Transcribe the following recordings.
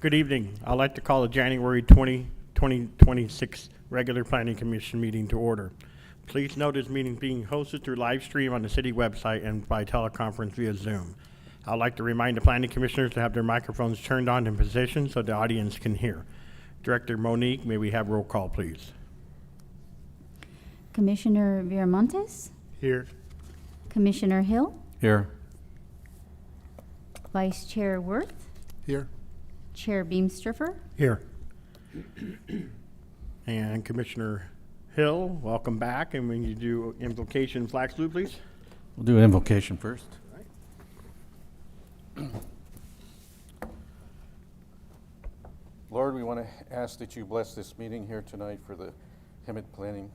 Good evening. I'd like to call the January 2026 regular Planning Commission meeting to order. Please note this meeting is being hosted through live stream on the city website and by teleconference via Zoom. I'd like to remind the Planning Commissioners to have their microphones turned on in position so the audience can hear. Director Monique, may we have roll call, please? Commissioner Viramontes, Here. Commissioner Hill, Here. Vice Chair Worth, Here. Chair Beamstriffer, Here. And Commissioner Hill, welcome back. And when you do invocation flag salute, please. We'll do an invocation first. Lord, we want to ask that you bless this meeting here tonight for the Hemet Planning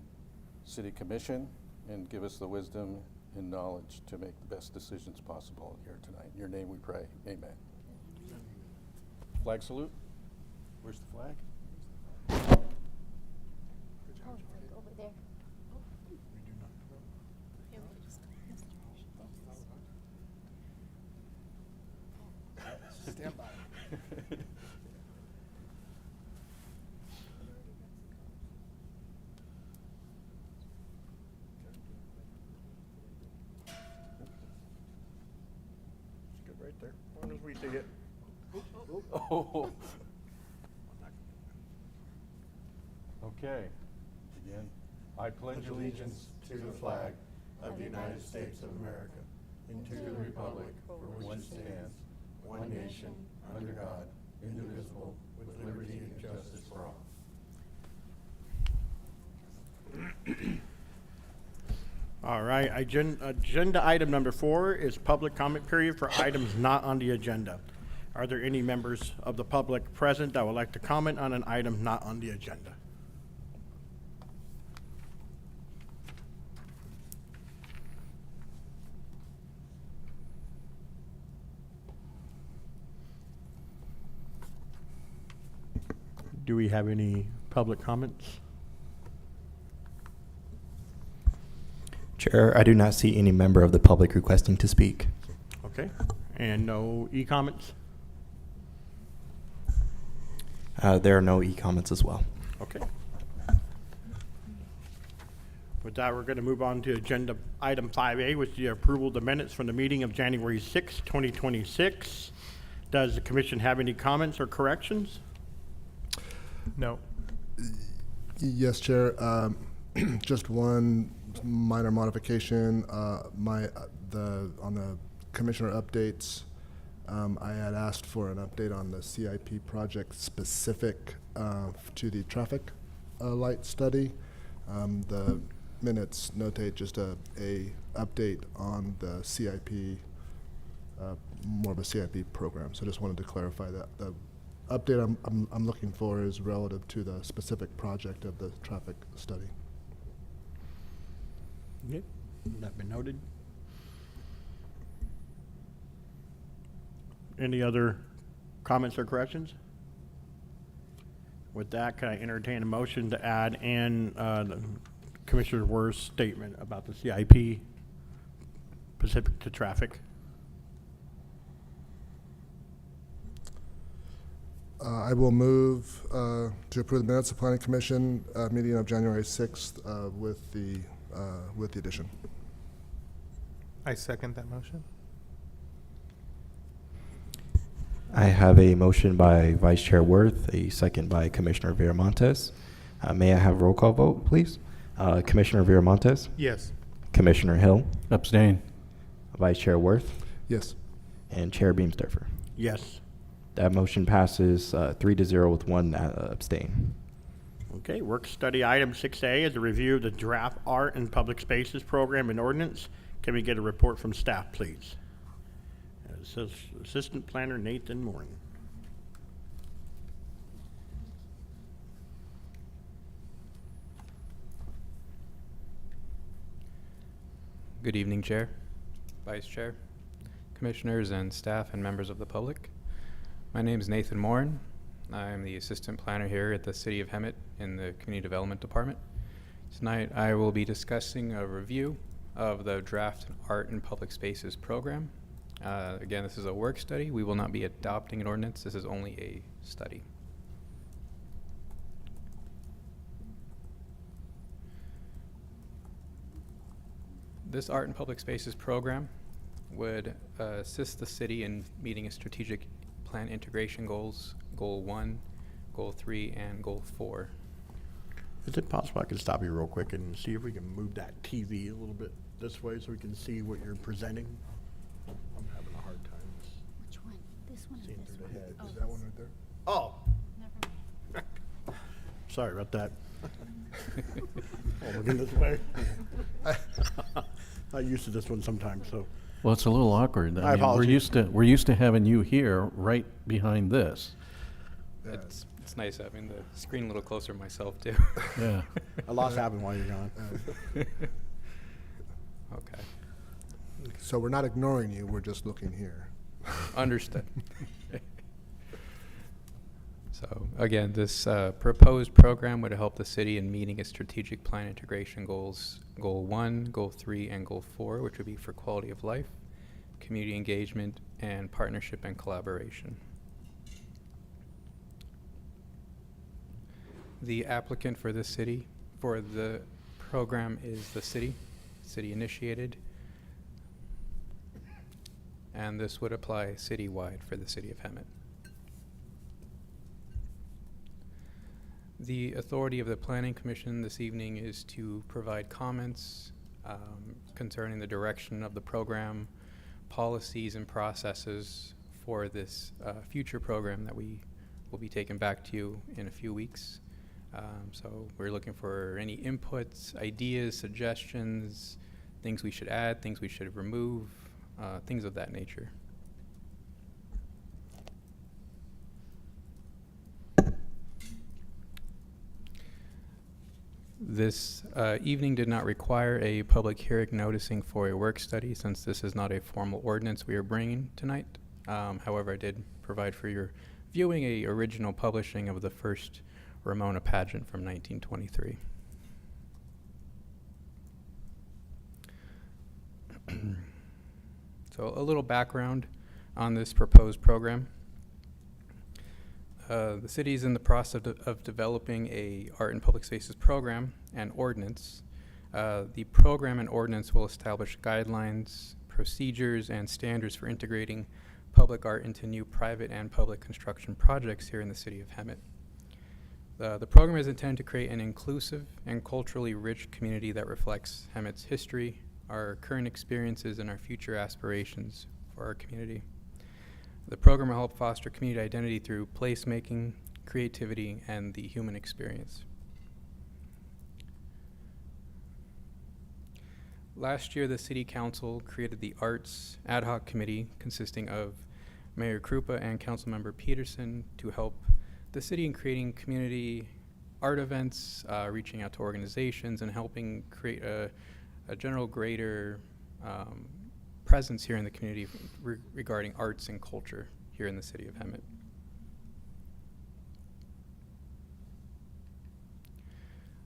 City Commission and give us the wisdom and knowledge to make the best decisions possible here tonight. In your name we pray. Amen. Flag salute. Where's the flag? over there. Stand by. Good right there. As long as we see it. Oh. Okay. Again. I pledge allegiance to the flag of the United States of America and to the republic for which it stands, one nation, under God, indivisible, with liberty and justice for all. All right, agenda item number 4 is public comment period for items not on the agenda. Are there any members of the public present that would like to comment on an item not on the agenda? Do we have any public comments? Chair, I do not see any member of the public requesting to speak. Okay, and no e-comments? There are no e-comments as well. Okay. With that, we're going to move on to agenda item 5A, which is the approval of the minutes from the meeting of January 6, 2026. Does the commission have any comments or corrections? No. Yes, Chair. Just one minor modification. On the commissioner updates, I had asked for an update on the CIP project specific to the traffic light study. The minutes notate just a update on the CIP, more of a CIP program. So just wanted to clarify that. The update I'm looking for is relative to the specific project of the traffic study. Okay, that been noted. Any other comments or corrections? With that, can I entertain a motion to add in the Commissioner Worth's statement about the CIP specific to traffic? I will move to approve the minutes of Planning Commission meeting of January 6th with the addition. I second that motion. I have a motion by Vice Chair Worth, a second by Commissioner Viramontes. May I have roll call vote, please? Commissioner Viramontes, Yes. Commissioner Hill, Abstain. Vice Chair Worth, Yes. and Chair Beamstriffer. Yes. That motion passes 3-0 with one abstain. Okay, work study item 6A is a review of the draft art and public spaces program and ordinance. Can we get a report from staff, please? Assistant Planner Nathan Morin. Good evening, Chair, Vice Chair, Commissioners and staff and members of the public. My name is Nathan Morin. I'm the Assistant Planner here at the City of Hemet in the Community Development Department. Tonight I will be discussing a review of the Draft Art and Public Spaces program Again, this is a work study. We will not be adopting an ordinance. This is only a study. This Art in Public Spaces program would assist the city in meeting its strategic plan integration goals, Goal 1, Goal 3, and Goal 4. Is it possible I could stop you real quick and see if we can move that TV a little bit this way so we can see what you're presenting? I'm having a hard time Which one? This one or seeing this through the one? head. Oh, Is that one right there? Oh, never mind. sorry about that. Oh, looking this way. I'm used to this one sometimes, so. Well, it's a little awkward. My I mean, apologies. we're used to having you here right behind this. Yeah. It's nice having the screen a little closer to myself, too. Yeah. A lot's happened while you're gone. Okay. So we're not ignoring you, we're just looking here. Understood. So again, this proposed program would help the city in meeting its strategic plan integration goals, Goal 1, Goal 3, and Goal 4, which would be for quality of life, community engagement, and partnership and collaboration. The applicant for the city, for the program is the city initiated, and this would apply citywide for the city of Hemet. The authority of the Planning Commission this evening is to provide comments concerning the direction of the program, policies and processes for this future program that we will be taking back to you in a few weeks. So we're looking for any inputs, ideas, suggestions, things we should add, things we should remove, things of that nature. This evening did not require a public hearing noticing for a work study, since this is not a formal ordinance we are bringing tonight. However, I did provide for your viewing a original publishing of the first Ramona pageant from 1923. So a little background on this proposed program. The city is in the process of developing a art and public spaces program and ordinance. The program and ordinance will establish guidelines, procedures, and standards for integrating public art into new private and public construction projects here in the city of Hemet. The program is intended to create an inclusive and culturally rich community that reflects Hemet's history, our current experiences, and our future aspirations for our community. The program will help foster community identity through placemaking, creativity, and the human experience. Last year, the City Council created the Arts Ad Hoc Committee consisting of Mayor Krupa and Councilmember Peterson to help the city in creating community art events, reaching out to organizations, and helping create a general greater presence here in the community regarding arts and culture here in the city of Hemet.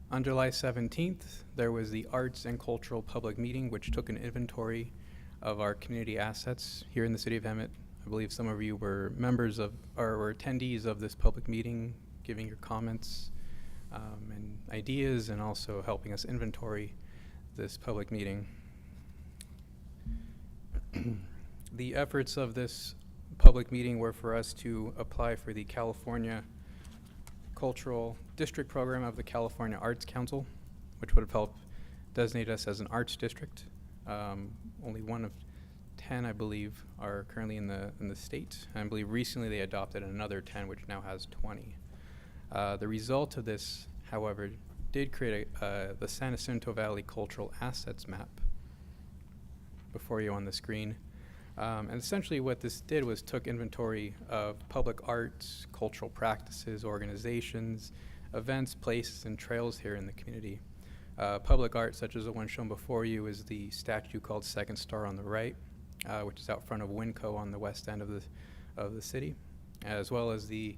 On July 17th, there was the Arts and Cultural Public Meeting, which took an inventory of our community assets here in the city of Hemet. I believe some of you were members of, or were attendees of this public meeting, giving your comments and ideas, and also helping us inventory this public meeting. The efforts of this public meeting were for us to apply for the California Cultural District Program of the California Arts Council, which would have helped designate us as an arts district. Only one of 10, I believe, are currently in the state. And I believe recently they adopted another 10, which now has 20. The result of this, however, did create the San Jacinto Valley Cultural Assets Map before you on the screen. And essentially what this did was took inventory of public arts, cultural practices, organizations, events, places, and trails here in the community. Public art, such as the one shown before you, is the statue called Second Star on the right, which is out front of Winco on the west end of the city, as well as the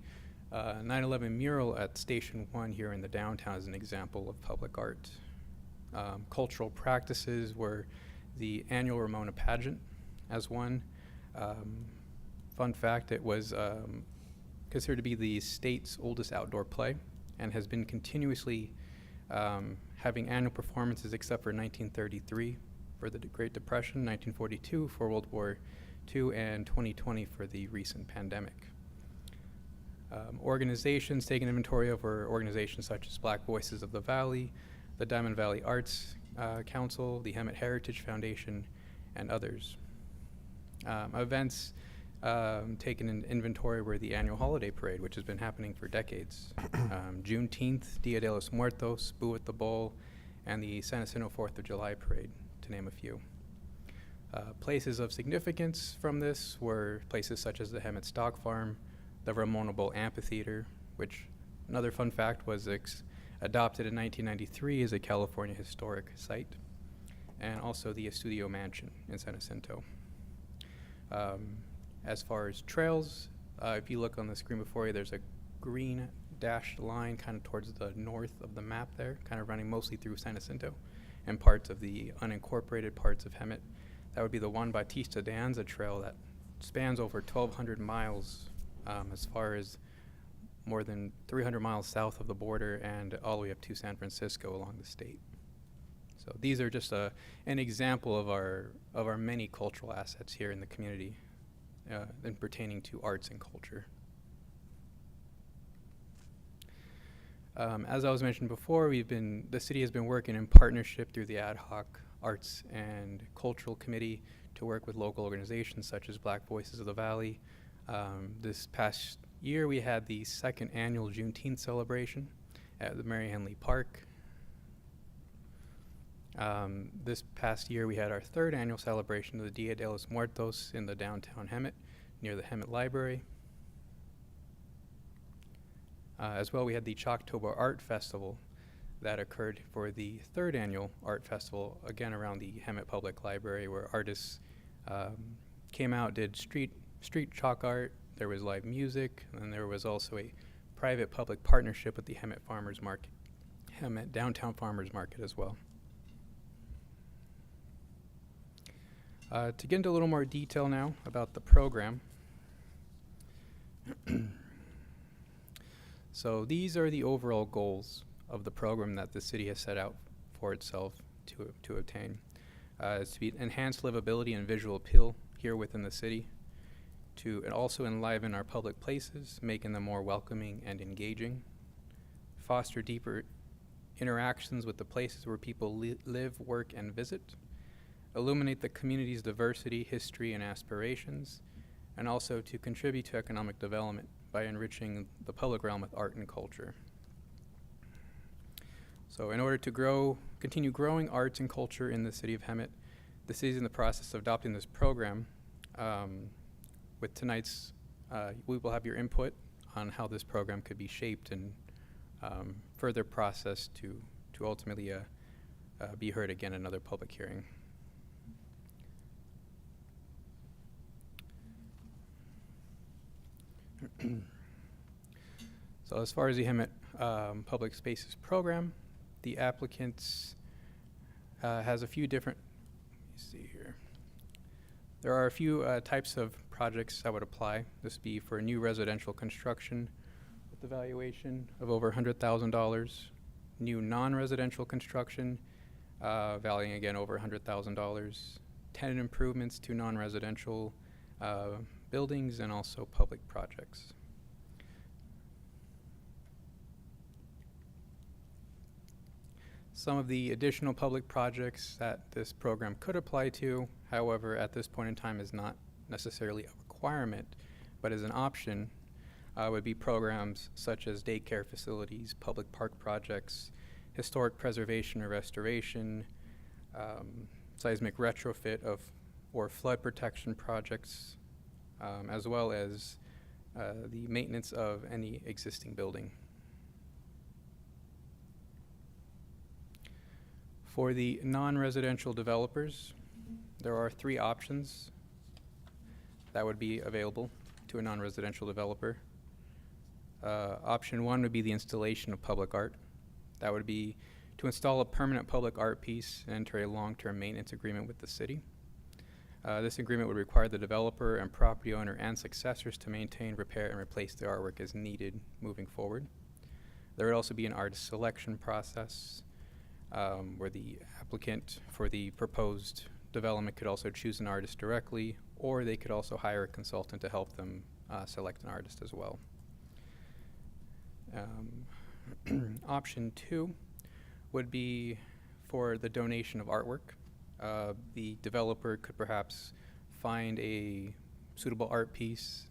9/11 mural at Station 1 here in the downtown as an example of public art. Cultural practices were the annual Ramona pageant as one. Fun fact, it was considered to be the state's oldest outdoor play and has been continuously having annual performances except for 1933 for the Great Depression, 1942 for World War II, and 2020 for the recent pandemic. Organizations taking inventory over organizations such as Black Voices of the Valley, the Diamond Valley Arts Council, the Hemet Heritage Foundation, and others. Events taken in inventory were the annual holiday parade, which has been happening for decades. Juneteenth, Dia de los Muertos, Boo at the Bowl, and the San Jacinto 4th of July parade, to name a few. Places of significance from this were places such as the Hemet Stock Farm, the Ramona Bowl Amphitheater, which, another fun fact, was adopted in 1993 as a California historic site, and also the Estudio Mansion in San Jacinto. As far as trails, if you look on the screen before you, there's a green dashed line kind of towards the north of the map there, kind of running mostly through San Jacinto and parts of the unincorporated parts of Hemet. That would be the Juan Bautista de Anza trail that spans over 1,200 miles as far as more than 300 miles south of the border and all the way up to San Francisco along the state. So these are just an example of our many cultural assets here in the community and pertaining to arts and culture. As I was mentioned before, the city has been working in partnership through the ad hoc Arts and Cultural Committee to work with local organizations such as Black Voices of the Valley. This past year, we had the second annual Juneteenth celebration at the Mary Henley Park. This past year, we had our third annual celebration of the Dia de los Muertos in the downtown Hemet, near the Hemet Library. As well, we had the Chalktober Art Festival that occurred for the third annual art festival, again around the Hemet Public Library, where artists came out, did street chalk art. There was live music, and there was also a private-public partnership with the Hemet Farmers Market, Hemet Downtown Farmers Market as well. To get into a little more detail now about the program. So these are the overall goals of the program that the city has set out for itself to obtain. Is to be enhanced livability and visual appeal here within the city, to also enliven our public places, making them more welcoming and engaging, foster deeper interactions with the places where people live, work, and visit, illuminate the community's diversity, history, and aspirations, and also to contribute to economic development by enriching the public realm with art and culture. So in order to continue growing arts and culture in the city of Hemet, the city is in the process of adopting this program. With tonight's, we will have your input on how this program could be shaped and further processed to ultimately be heard again in another public hearing. So as far as the Hemet Public Spaces program, the applicants has a few different, let me see here. There are a few types of projects that would apply. This would be for new residential construction with the valuation of over $100,000. New non-residential construction, valuing again over $100,000. Tenant improvements to non-residential buildings, and also public projects. Some of the additional public projects that this program could apply to, however, at this point in time is not necessarily a requirement, but as an option, would be programs such as daycare facilities, public park projects, historic preservation or restoration, seismic retrofit or flood protection projects, as well as the maintenance of any existing building. For the non-residential developers, there are three options that would be available to a non-residential developer. Option one would be the installation of public art. That would be to install a permanent public art piece and enter a long-term maintenance agreement with the city. This agreement would require the developer and property owner and successors to maintain, repair, and replace the artwork as needed moving forward. There would also be an artist selection process where the applicant for the proposed development could also choose an artist directly, or they could also hire a consultant to help them select an artist as well. Option 2 would be for the donation of artwork. The developer could perhaps find a suitable art piece,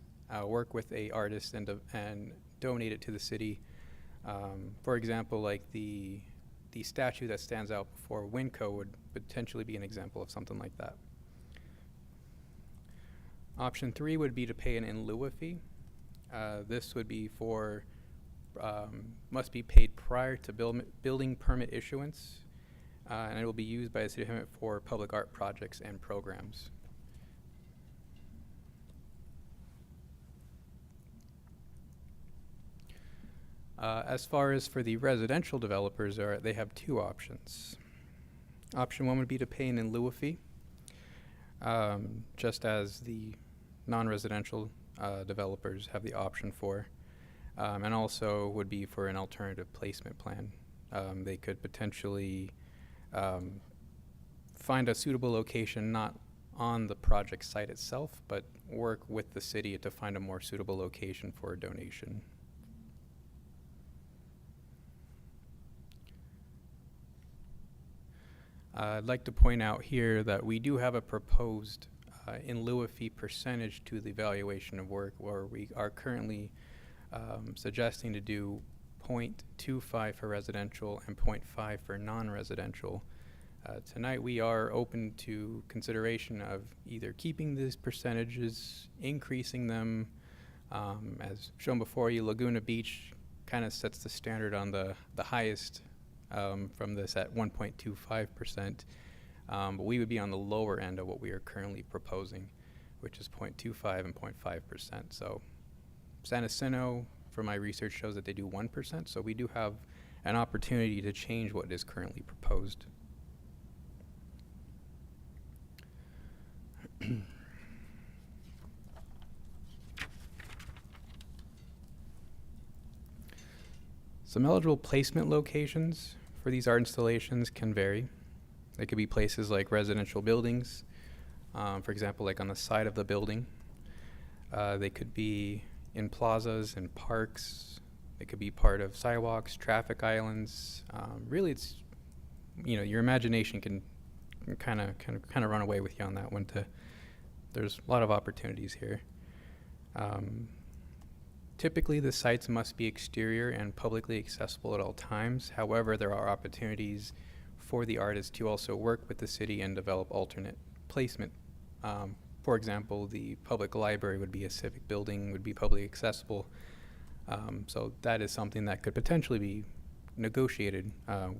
work with a artist, and donate it to the city. For example, like the statue that stands out before Winco would potentially be an example of something like that. Option 3 would be to pay an in lieu fee. This would be for must be paid prior to building permit issuance, and it will be used by the City of Hemet for public art projects and programs. As far as for the residential developers, they have 2 options. Option 1 would be to pay an in lieu fee, just as the non-residential developers have the option for, and also would be for an alternative placement plan. They could potentially find a suitable location not on the project site itself, but work with the city to find a more suitable location for a donation. I'd like to point out here that we do have a proposed in lieu of fee percentage to the evaluation of work, where we are currently suggesting to do 0.25 for residential and 0.5 for non-residential. Tonight we are open to consideration of either keeping these percentages, increasing them. As shown before you, Laguna Beach kind of sets the standard on the highest from this at 1.25%, but we would be on the lower end of what we are currently proposing, which is 0.25 and 0.5%. So San Jacinto, from my research, shows that they do 1%, so we do have an opportunity to change what is currently proposed. Some eligible placement locations for these art installations can vary. They could be places like residential buildings, for example, like on the side of the building. They could be in plazas and parks. They could be part of sidewalks, traffic islands. Really, it's, your imagination can kind of run away with you on that one. There's a lot of opportunities here. Typically, the sites must be exterior and publicly accessible at all times. However, there are opportunities for the artist to also work with the city and develop alternate placement. For example, the public library would be a civic building, would be publicly accessible. So that is something that could potentially be negotiated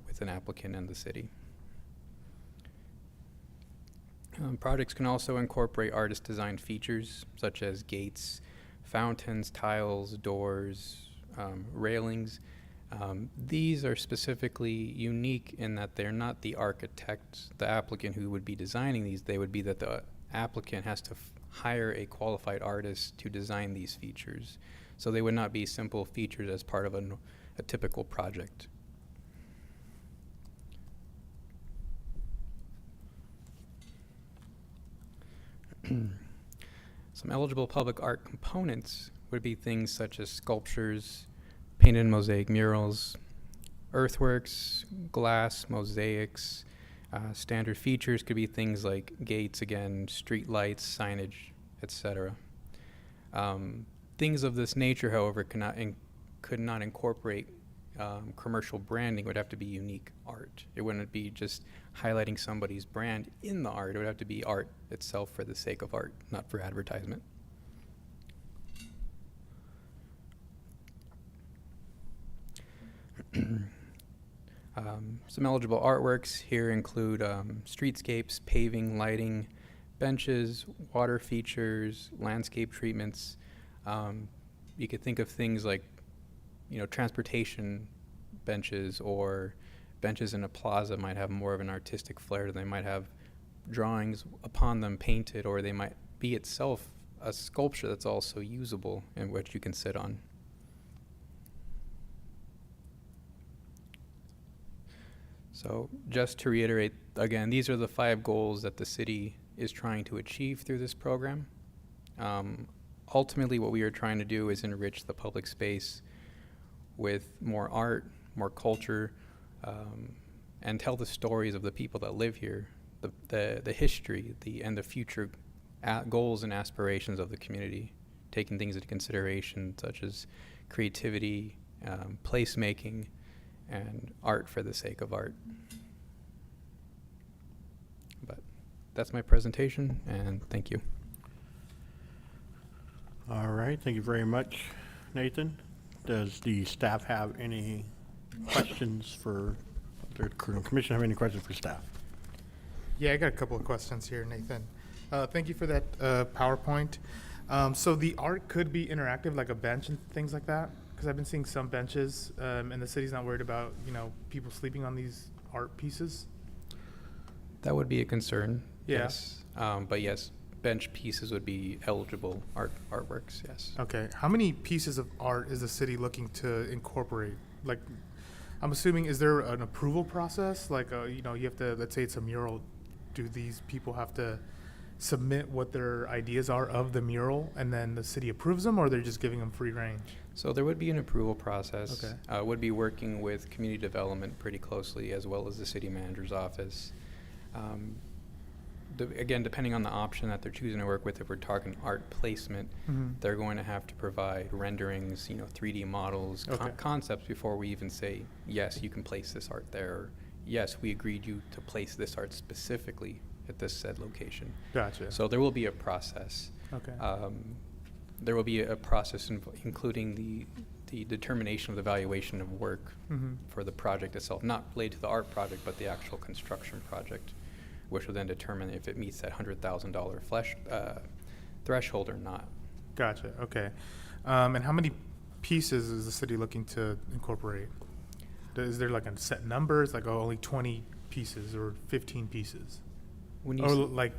with an applicant and the city. Projects can also incorporate artist-designed features such as gates, fountains, tiles, doors, railings. These are specifically unique in that they're not the architect, the applicant who would be designing these. They would be that the applicant has to hire a qualified artist to design these features. So they would not be simple features as part of a typical project. Some eligible public art components would be things such as sculptures, painted and mosaic murals, earthworks, glass, mosaics. Standard features could be things like gates, again, street lights, signage, etc. Things of this nature, however, could not incorporate commercial branding. It would have to be unique art. It wouldn't be just highlighting somebody's brand in the art. It would have to be art itself for the sake of art, not for advertisement. Some eligible artworks here include streetscapes, paving, lighting, benches, water features, landscape treatments. You could think of things like, transportation benches, or benches in a plaza might have more of an artistic flair. They might have drawings upon them painted, or they might be itself a sculpture that's also usable and which you can sit on. So just to reiterate, again, these are the 5 goals that the city is trying to achieve through this program. Ultimately, what we are trying to do is enrich the public space with more art, more culture, and tell the stories of the people that live here, the history, and the future goals and aspirations of the community, taking things into consideration such as creativity, placemaking, and art for the sake of art. But that's my presentation, and thank you. All right, thank you very much, Nathan. Does the staff have any questions for, the commission have any questions for staff? Yeah, I got a couple of questions here, Nathan. Thank you for that PowerPoint. So the art could be interactive, like a bench and things like that? Because I've been seeing some benches, and the city's not worried about, people sleeping on these art pieces. That would be a concern, Yeah. yes. But yes, bench pieces would be eligible artworks, yes. Okay. How many pieces of art is the city looking to incorporate? Like, I'm assuming, is there an approval process? Like, you have to, let's say it's a mural. Do these people have to submit what their ideas are of the mural, and then the city approves them, or they're just giving them free range? So there would be an approval process. Okay. Would be working with community development pretty closely, as well as the city manager's office. Again, depending on the option that they're choosing to work with, if we're talking art placement, they're going to have to provide renderings, 3D models, Okay. concepts before we even say, yes, you can place this art there, or yes, we agreed you to place this art specifically at this said location. Gotcha. So there will be a process. Okay. There will be a process including the determination of the valuation of work for the project itself, not related to the art project, but the actual construction project, which will then determine if it meets that $100,000 threshold or not. Gotcha. Okay. And how many pieces is the city looking to incorporate? Is there like a set numbers, like only 20 pieces or 15 pieces? When you Or s- like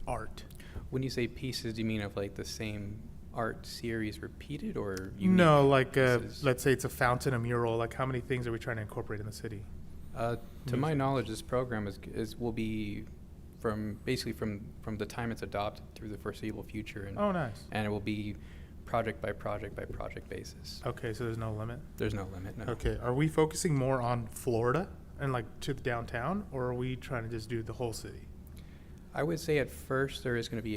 art? when you say pieces, do you mean of like the same art series repeated, or unique No, like pieces? let's say it's a fountain, a mural. Like how many things are we trying to incorporate in the city? To my knowledge, this program will be basically from the time it's adopted through the foreseeable future, and Oh, nice. and it will be project by project by project basis. Okay, so there's no limit. There's no limit. No. Okay, are we focusing more on Florida and like to the downtown, or are we trying to just do the whole city? I would say at first there is going to be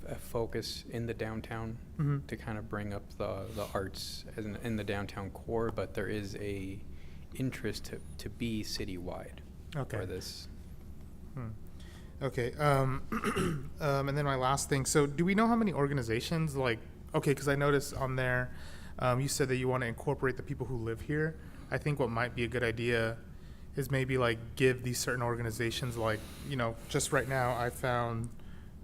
a focus in the downtown Mhm. to kind of bring up the arts in the downtown core, but there is a interest to be citywide Okay. for this. Okay. And then my last thing. So, do we know how many organizations Okay, because I noticed on there, you said that you want to incorporate the people who live here. I think what might be a good idea is maybe give these certain organizations just right now I found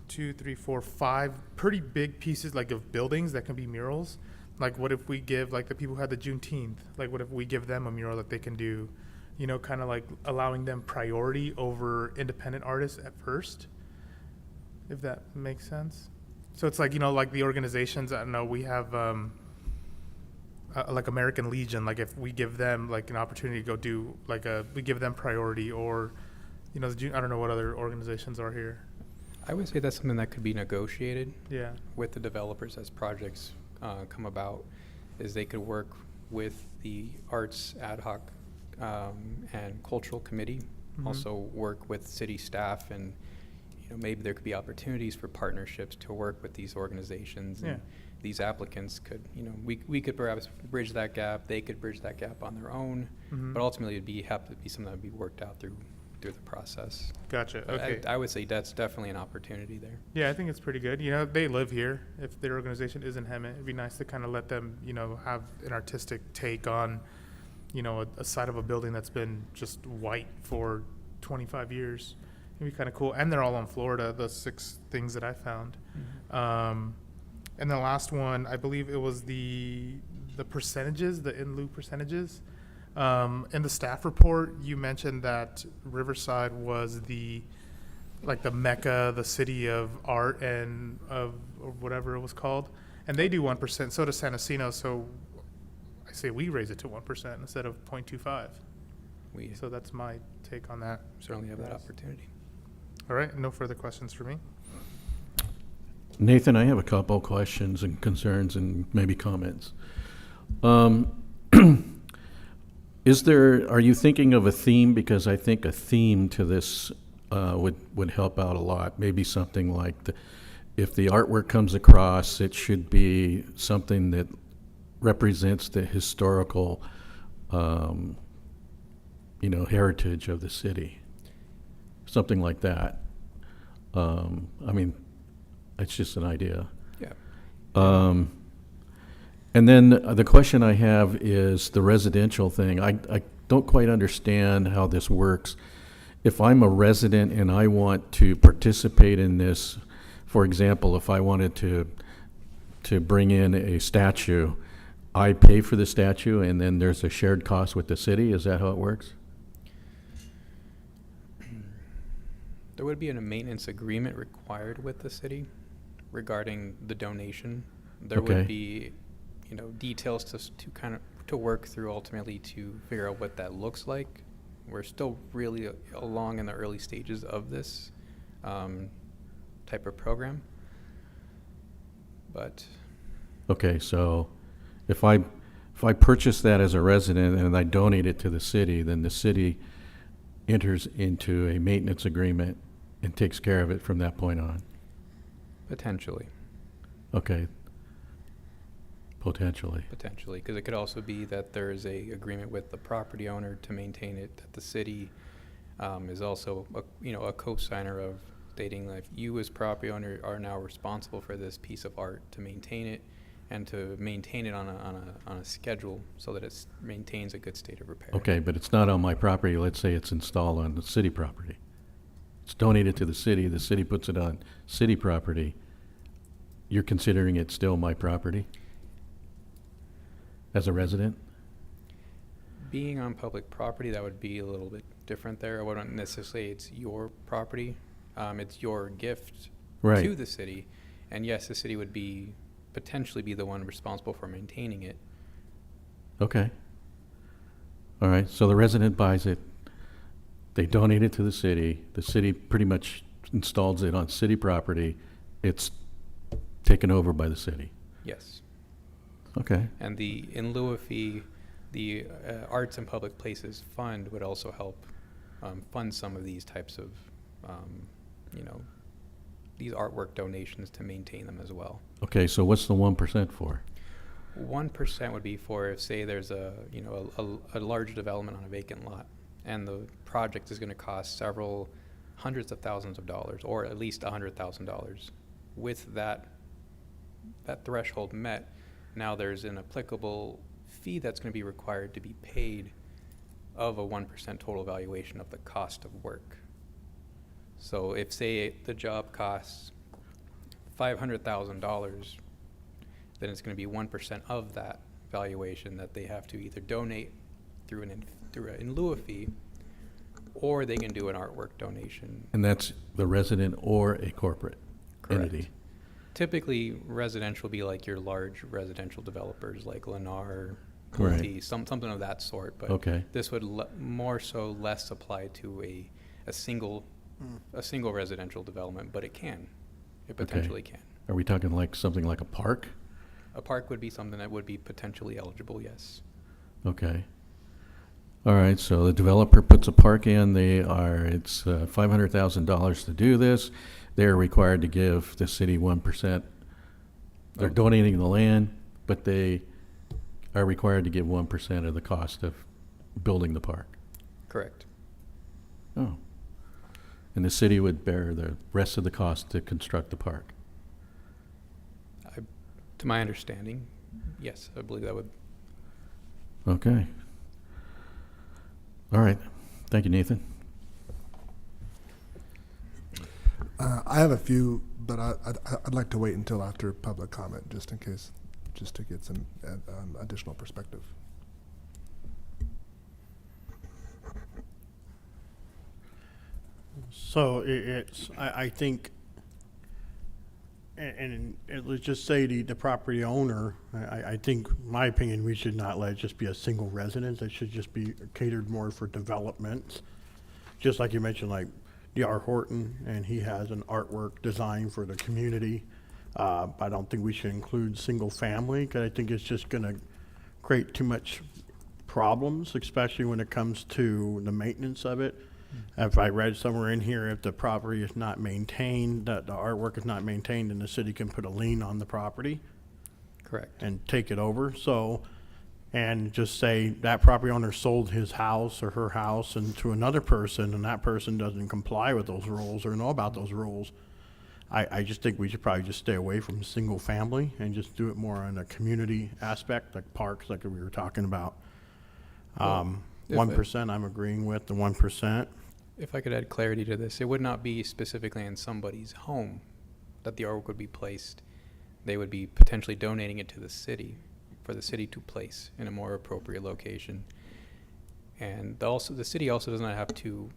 2, 3, 4, 5 pretty big pieces of buildings that can be murals. Like, what if we give the people who had the Juneteenth? Like, what if we give them a mural that they can do? Kind of allowing them priority over independent artists at first, if that makes sense. So it's like the organizations, I don't know, we have like American Legion, if we give them an opportunity to go do we give them priority, or I don't know what other organizations are here. I would say that's something that could be negotiated Yeah. with the developers as projects come about, is they could work with the arts ad hoc and cultural committee, also work with city staff, and maybe there could be opportunities for partnerships to work with these organizations. Yeah. And these applicants could, we could perhaps bridge that gap, they could bridge that gap on their own, Mhm. but ultimately it'd have to be something that would be worked out through the process. Gotcha. But Okay. I would say that's definitely an opportunity there. Yeah, I think it's pretty good. They live here. If their organization is in Hemet, it'd be nice to kind of let them, have an artistic take on, a side of a building that's been just white for 25 years. It'd be kind of cool. And they're all in Florida, the 6 things that I found. And the last one, I believe it was the percentages, the in lieu percentages. In the staff report, you mentioned that Riverside was the like the Mecca, the city of art and of or whatever it was called, and they do 1%. So does San Jacinto. So I say we raise it to 1% instead of 0.25. We So that's my take on that. certainly have that opportunity. All right, no further questions for me. Nathan, I have a couple questions and concerns and maybe comments. Are you thinking of a theme? Because I think a theme to this would help out a lot. Maybe something like if the artwork comes across, it should be something that represents the historical, heritage of the city. Something like that. I mean, it's just an idea. Yeah. And then the question I have is the residential thing. I don't quite understand how this works. If I'm a resident and I want to participate in this, for example, if I wanted to bring in a statue, I pay for the statue and then there's a shared cost with the city? Is that how it works? There would be a maintenance agreement required with the city regarding the donation. There Okay. would be, details to work through ultimately to figure out what that looks like. We're still really along in the early stages of this type of program. But Okay, so if I purchase that as a resident and I donate it to the city, then the city enters into a maintenance agreement and takes care of it from that point on. potentially, Okay. Potentially. because it could also be that there is a agreement with the property owner to maintain it, that the city is also a co-signer of stating that you as property owner are now responsible for this piece of art to maintain it and to maintain it on a schedule so that it maintains a good state of repair. Okay, but it's not on my property. Let's say it's installed on the city property. It's donated to the city puts it on city property. You're considering it still my property as a resident? Being on public property, that would be a little bit different there. I wouldn't necessarily say it's your property. It's your gift Right. to the city. And yes, the city would potentially be the one responsible for maintaining it. Okay. All right, so the resident buys it, they donate it to the city pretty much installs it on city property, it's taken over by the city. Yes. Okay, And in lieu of fee, the Arts and Public Places Fund would also help fund some of these types of, these artwork donations to maintain them as well. okay, so what's the 1% for? 1% would be for if, say, there's a large development on a vacant lot, and the project is going to cost several hundreds of thousands of dollars, or at least $100,000. With that threshold met, now there's an applicable fee that's going to be required to be paid of a 1% total valuation of the cost of work. So if, say, the job costs $500,000, then it's going to be 1% of that valuation that they have to either donate through in lieu of fee, or they can do an artwork donation. And that's the resident or a corporate Correct. entity? Typically, residential will be like your large residential developers like Lennar, Right. Pulte, something of that sort. But Okay. this would more so less apply to a single residential development, but it potentially can. Are we talking like something like a park? A park would be something that would be potentially eligible, yes. Okay. All right, so the developer puts a park in, it's $500,000 to do this. They're required to give the city 1%. They're donating the land, but they are required to give 1% of the cost of building the park. Correct. Oh. And the city would bear the rest of the cost to construct the park. To my understanding, yes, I believe that would. Okay. All right. Thank you, Nathan. I have a few, but I'd like to wait until after public comment, just in case, just to get some additional perspective. So I think, and let's just say the property owner, I think, my opinion, we should not let it just be a single residence. It should just be catered more for development. Just like you mentioned, like D.R. Horton, and he has an artwork design for the community. I don't think we should include single family, because I think it's just gonna create too much problems, especially when it comes to the maintenance of it. If I read somewhere in here, if the property is not maintained, that the artwork is not maintained, then the city can put a lien on the property Correct. and take it over. So, and just say that property owner sold his house or her house and to another person, and that person doesn't comply with those rules or know about those rules. I just think we should probably just stay away from single family and just do it more on a community aspect, like parks, like we were talking about. if I- 1% I'm agreeing with, the 1%. If I could add clarity to this, it would not be specifically in somebody's home that the artwork would be placed. They would be potentially donating it to the city for the city to place in a more appropriate location. And the city also does not have to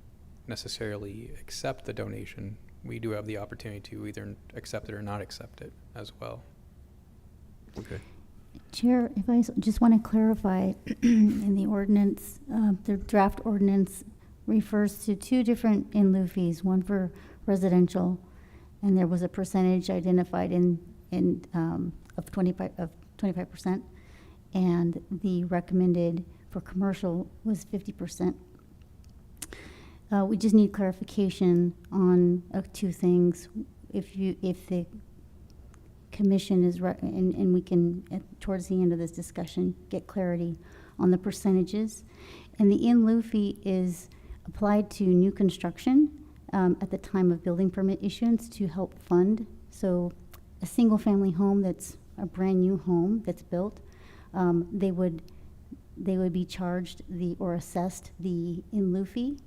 necessarily accept the donation. We do have the opportunity to either accept it or not accept it as well. Okay. Chair, if I just want to clarify, in the ordinance, the draft ordinance refers to two different in lieu fees, one for residential, and there was a percentage identified of 25%, and the recommended for commercial was 50%. We just need clarification on two things. If the commission is, and we can, towards the end of this discussion, get clarity on the percentages. And the in lieu fee is applied to new construction at the time of building permit issuance to help fund. So a single family home that's a brand new home that's built, they would be charged or assessed the in lieu fee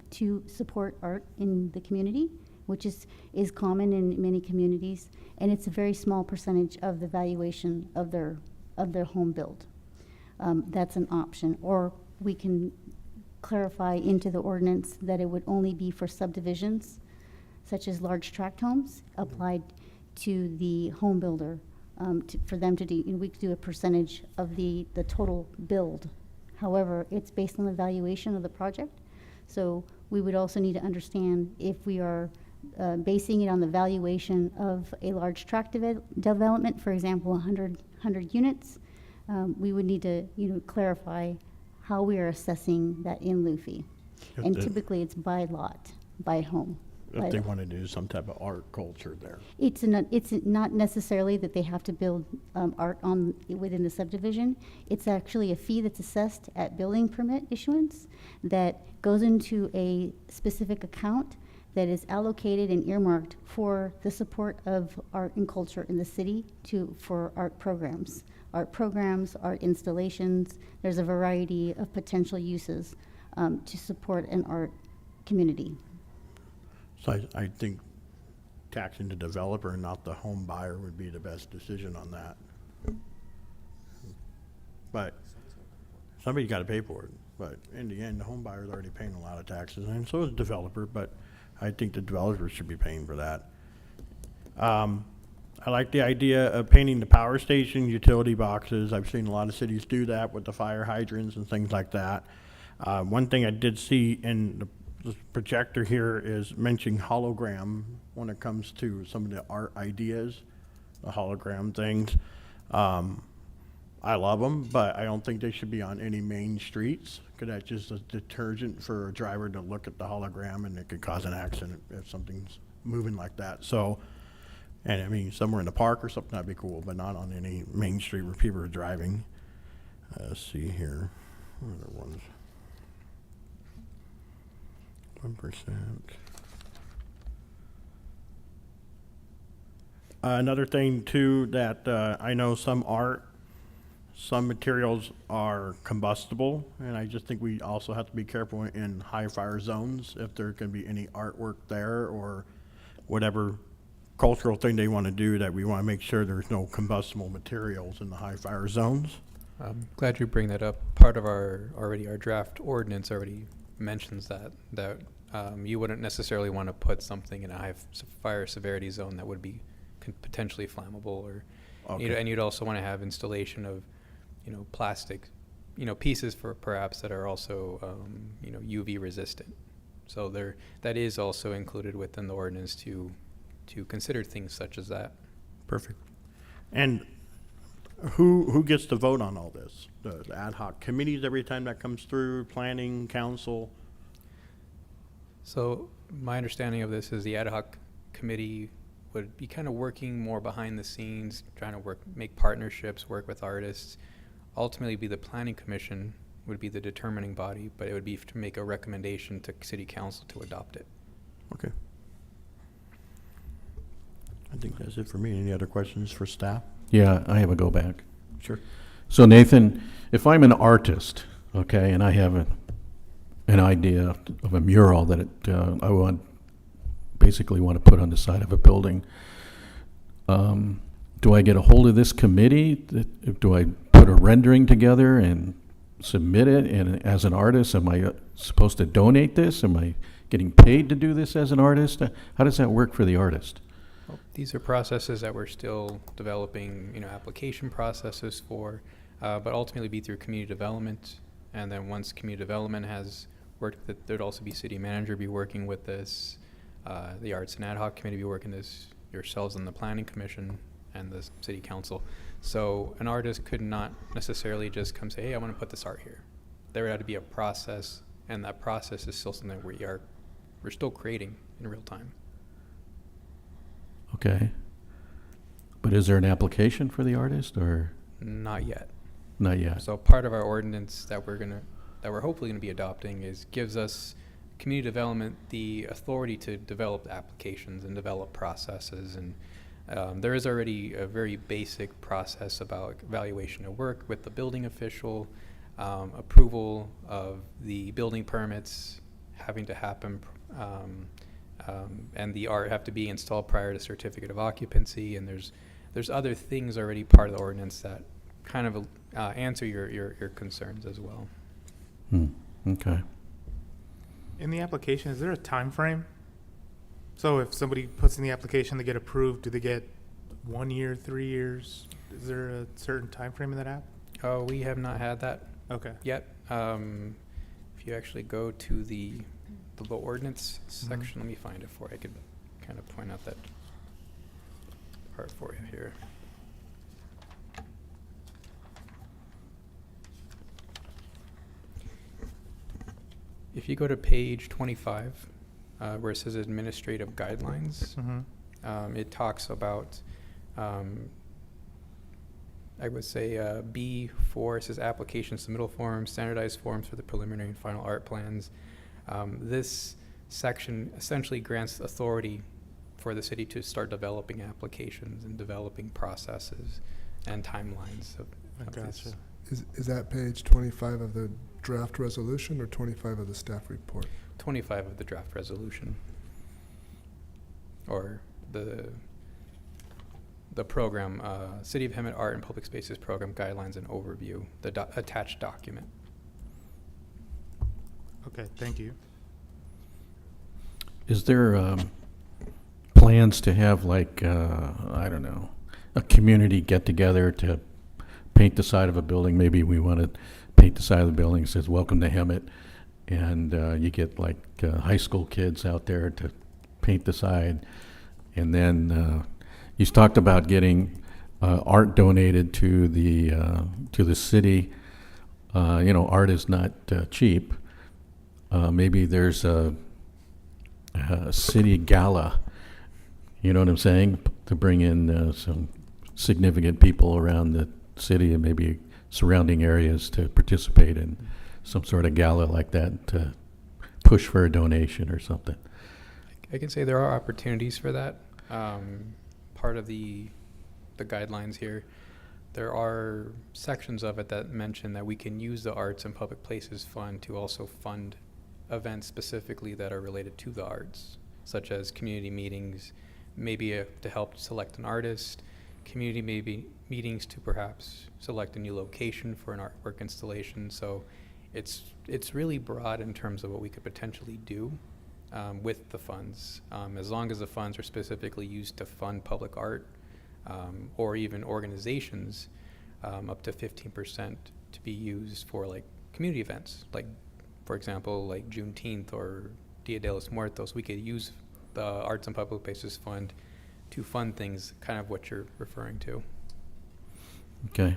to support art in the community, which is common in many communities, and it's a very small percentage of the valuation of their home build. That's an option, or we can clarify into the ordinance that it would only be for subdivisions, such as large tract homes, applied to the home builder, for them to do. We could do a percentage of the total build. However, it's based on the valuation of the project. So we would also need to understand if we are basing it on the valuation of a large tract development, for example, 100 units, we would need to clarify how we are assessing that in lieu fee. If And the- typically it's by lot, by home. If they want to do some type of art culture there. It's not necessarily that they have to build art within the subdivision. It's actually a fee that's assessed at building permit issuance that goes into a specific account that is allocated and earmarked for the support of art and culture in the city for art programs, art installations. There's a variety of potential uses to support an art community. So I think taxing the developer and not the home buyer would be the best decision on that. But somebody's got to pay for it. But in the end, the home buyer's already paying a lot of taxes, and so is the developer, but I think the developer should be paying for that. I like the idea of painting the power station utility boxes. I've seen a lot of cities do that with the fire hydrants and things like that. One thing I did see in the projector here is mentioning hologram when it comes to some of the art ideas, the hologram things. I love them, but I don't think they should be on any main streets, because that's just a detergent for a driver to look at the hologram, and it could cause an accident if something's moving like that. So, and I mean, somewhere in the park or something, that'd be cool, but not on any main street where people are driving. Let's see here. What are the ones? 1%. Another thing too, that I know some materials are combustible, and I just think we also have to be careful in high fire zones if there can be any artwork there or whatever cultural thing they want to do, that we want to make sure there's no combustible materials in the high fire zones. I'm glad you bring that up. Part of our draft ordinance already mentions that You wouldn't necessarily want to put something in a high fire severity zone that would be potentially flammable, or and you'd also want to have installation of, plastic, pieces for perhaps that are also, UV resistant. So that is also included within the ordinance to consider things such as that. Perfect. And who gets to vote on all this? The ad hoc committees every time that comes through, planning, council? So my understanding of this is the ad hoc committee would be kind of working more behind the scenes, trying to make partnerships, work with artists. Ultimately, be the planning commission would be the determining body, but it would be to make a recommendation to city council to adopt it. Okay. I think that's it for me. Any other questions for staff? Yeah, I have a go back. Sure. So Nathan, if I'm an artist, okay, and I have an idea of a mural that I basically want to put on the side of a building, do I get a hold of this committee? Do I put a rendering together and submit it? And as an artist, am I supposed to donate this? Am I getting paid to do this as an artist? How does that work for the artist? Well, these are processes that we're still developing, application processes for, but ultimately be through community development. And then once community development has worked, there'd also be city manager be working with this, the arts and ad hoc committee be working this, yourselves and the planning commission and the city council. So an artist could not necessarily just come say, hey, I want to put this art here. There would have to be a process, and that process is still something we're still creating in real time. Okay. But is there an application for the artist, or Not yet. not yet? So part of our ordinance that we're hopefully gonna be adopting gives us community development the authority to develop applications and develop processes. And there is already a very basic process about evaluation of work with the building official, approval of the building permits having to happen, and the art have to be installed prior to certificate of occupancy. And there's other things already part of the ordinance that kind of answer your concerns as well. Okay. In the application, is there a time frame? So if somebody puts in the application, they get approved, do they get 1 year, 3 years? Is there a certain time frame in that app? Oh, we have not had that Okay. yet. If you actually go to the ordinance section, let me find it for you. I could kind of point out that part for you here. If you go to page 25, where it says administrative guidelines, it talks about, I would say, B4, it says application submittal forms, standardized forms for the preliminary and final art plans. This section essentially grants authority for the city to start developing applications and developing processes and timelines of this. Gotcha. Is that page 25 of the draft resolution or 25 of the staff report? 25 of the draft resolution, or the program, City of Hemet Art and Public Spaces Program Guidelines and Overview, the attached document. Okay, thank you. Is there plans to have, like, I don't know, a community get-together to paint the side of a building? Maybe we want to paint the side of the building that says, "Welcome to Hemet," and you get, like, high school kids out there to paint the side. And then you talked about getting art donated to the city. Art is not cheap. Maybe there's a city gala, you know what I'm saying, to bring in some significant people around the city and maybe surrounding areas to participate in some sort of gala like that, to push for a donation or something. I can say there are opportunities for that. Part of the guidelines here, there are sections of it that mention that we can use the Arts and Public Places Fund to also fund events specifically that are related to the arts, such as community meetings, maybe to help select an artist, community meetings to perhaps select a new location for an artwork installation. So it's really broad in terms of what we could potentially do. with the funds, as long as the funds are specifically used to fund public art or even organizations, up to 15% to be used for like community events, like for example, like Juneteenth or Dia de los Muertos. We could use the Arts and Public Places Fund to fund things, kind of what you're referring to. Okay,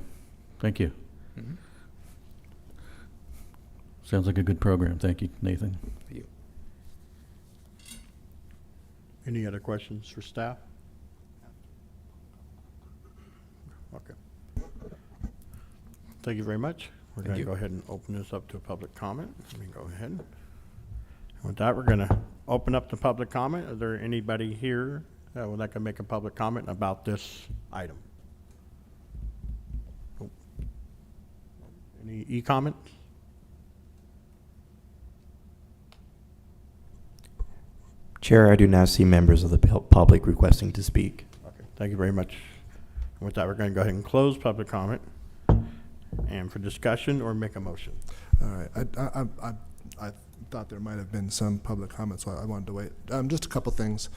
thank you. Mhm. Sounds like a good program. Thank you, Nathan. For you. Any other questions for staff? Okay. Thank you very much. We're Thank going to you. go ahead and open this up to public comment. Let me go ahead. And with that, we're going to open up the public comment. Is there anybody here that would like to make a public comment about this item? Nope. Any e-comments? Chair, I do not see members of the public requesting to speak. Okay, thank you very much. And with that, we're going to go ahead and close public comment. And for discussion or make a motion. All right, I thought there might have been some public comments, so I wanted to wait. Just a couple things.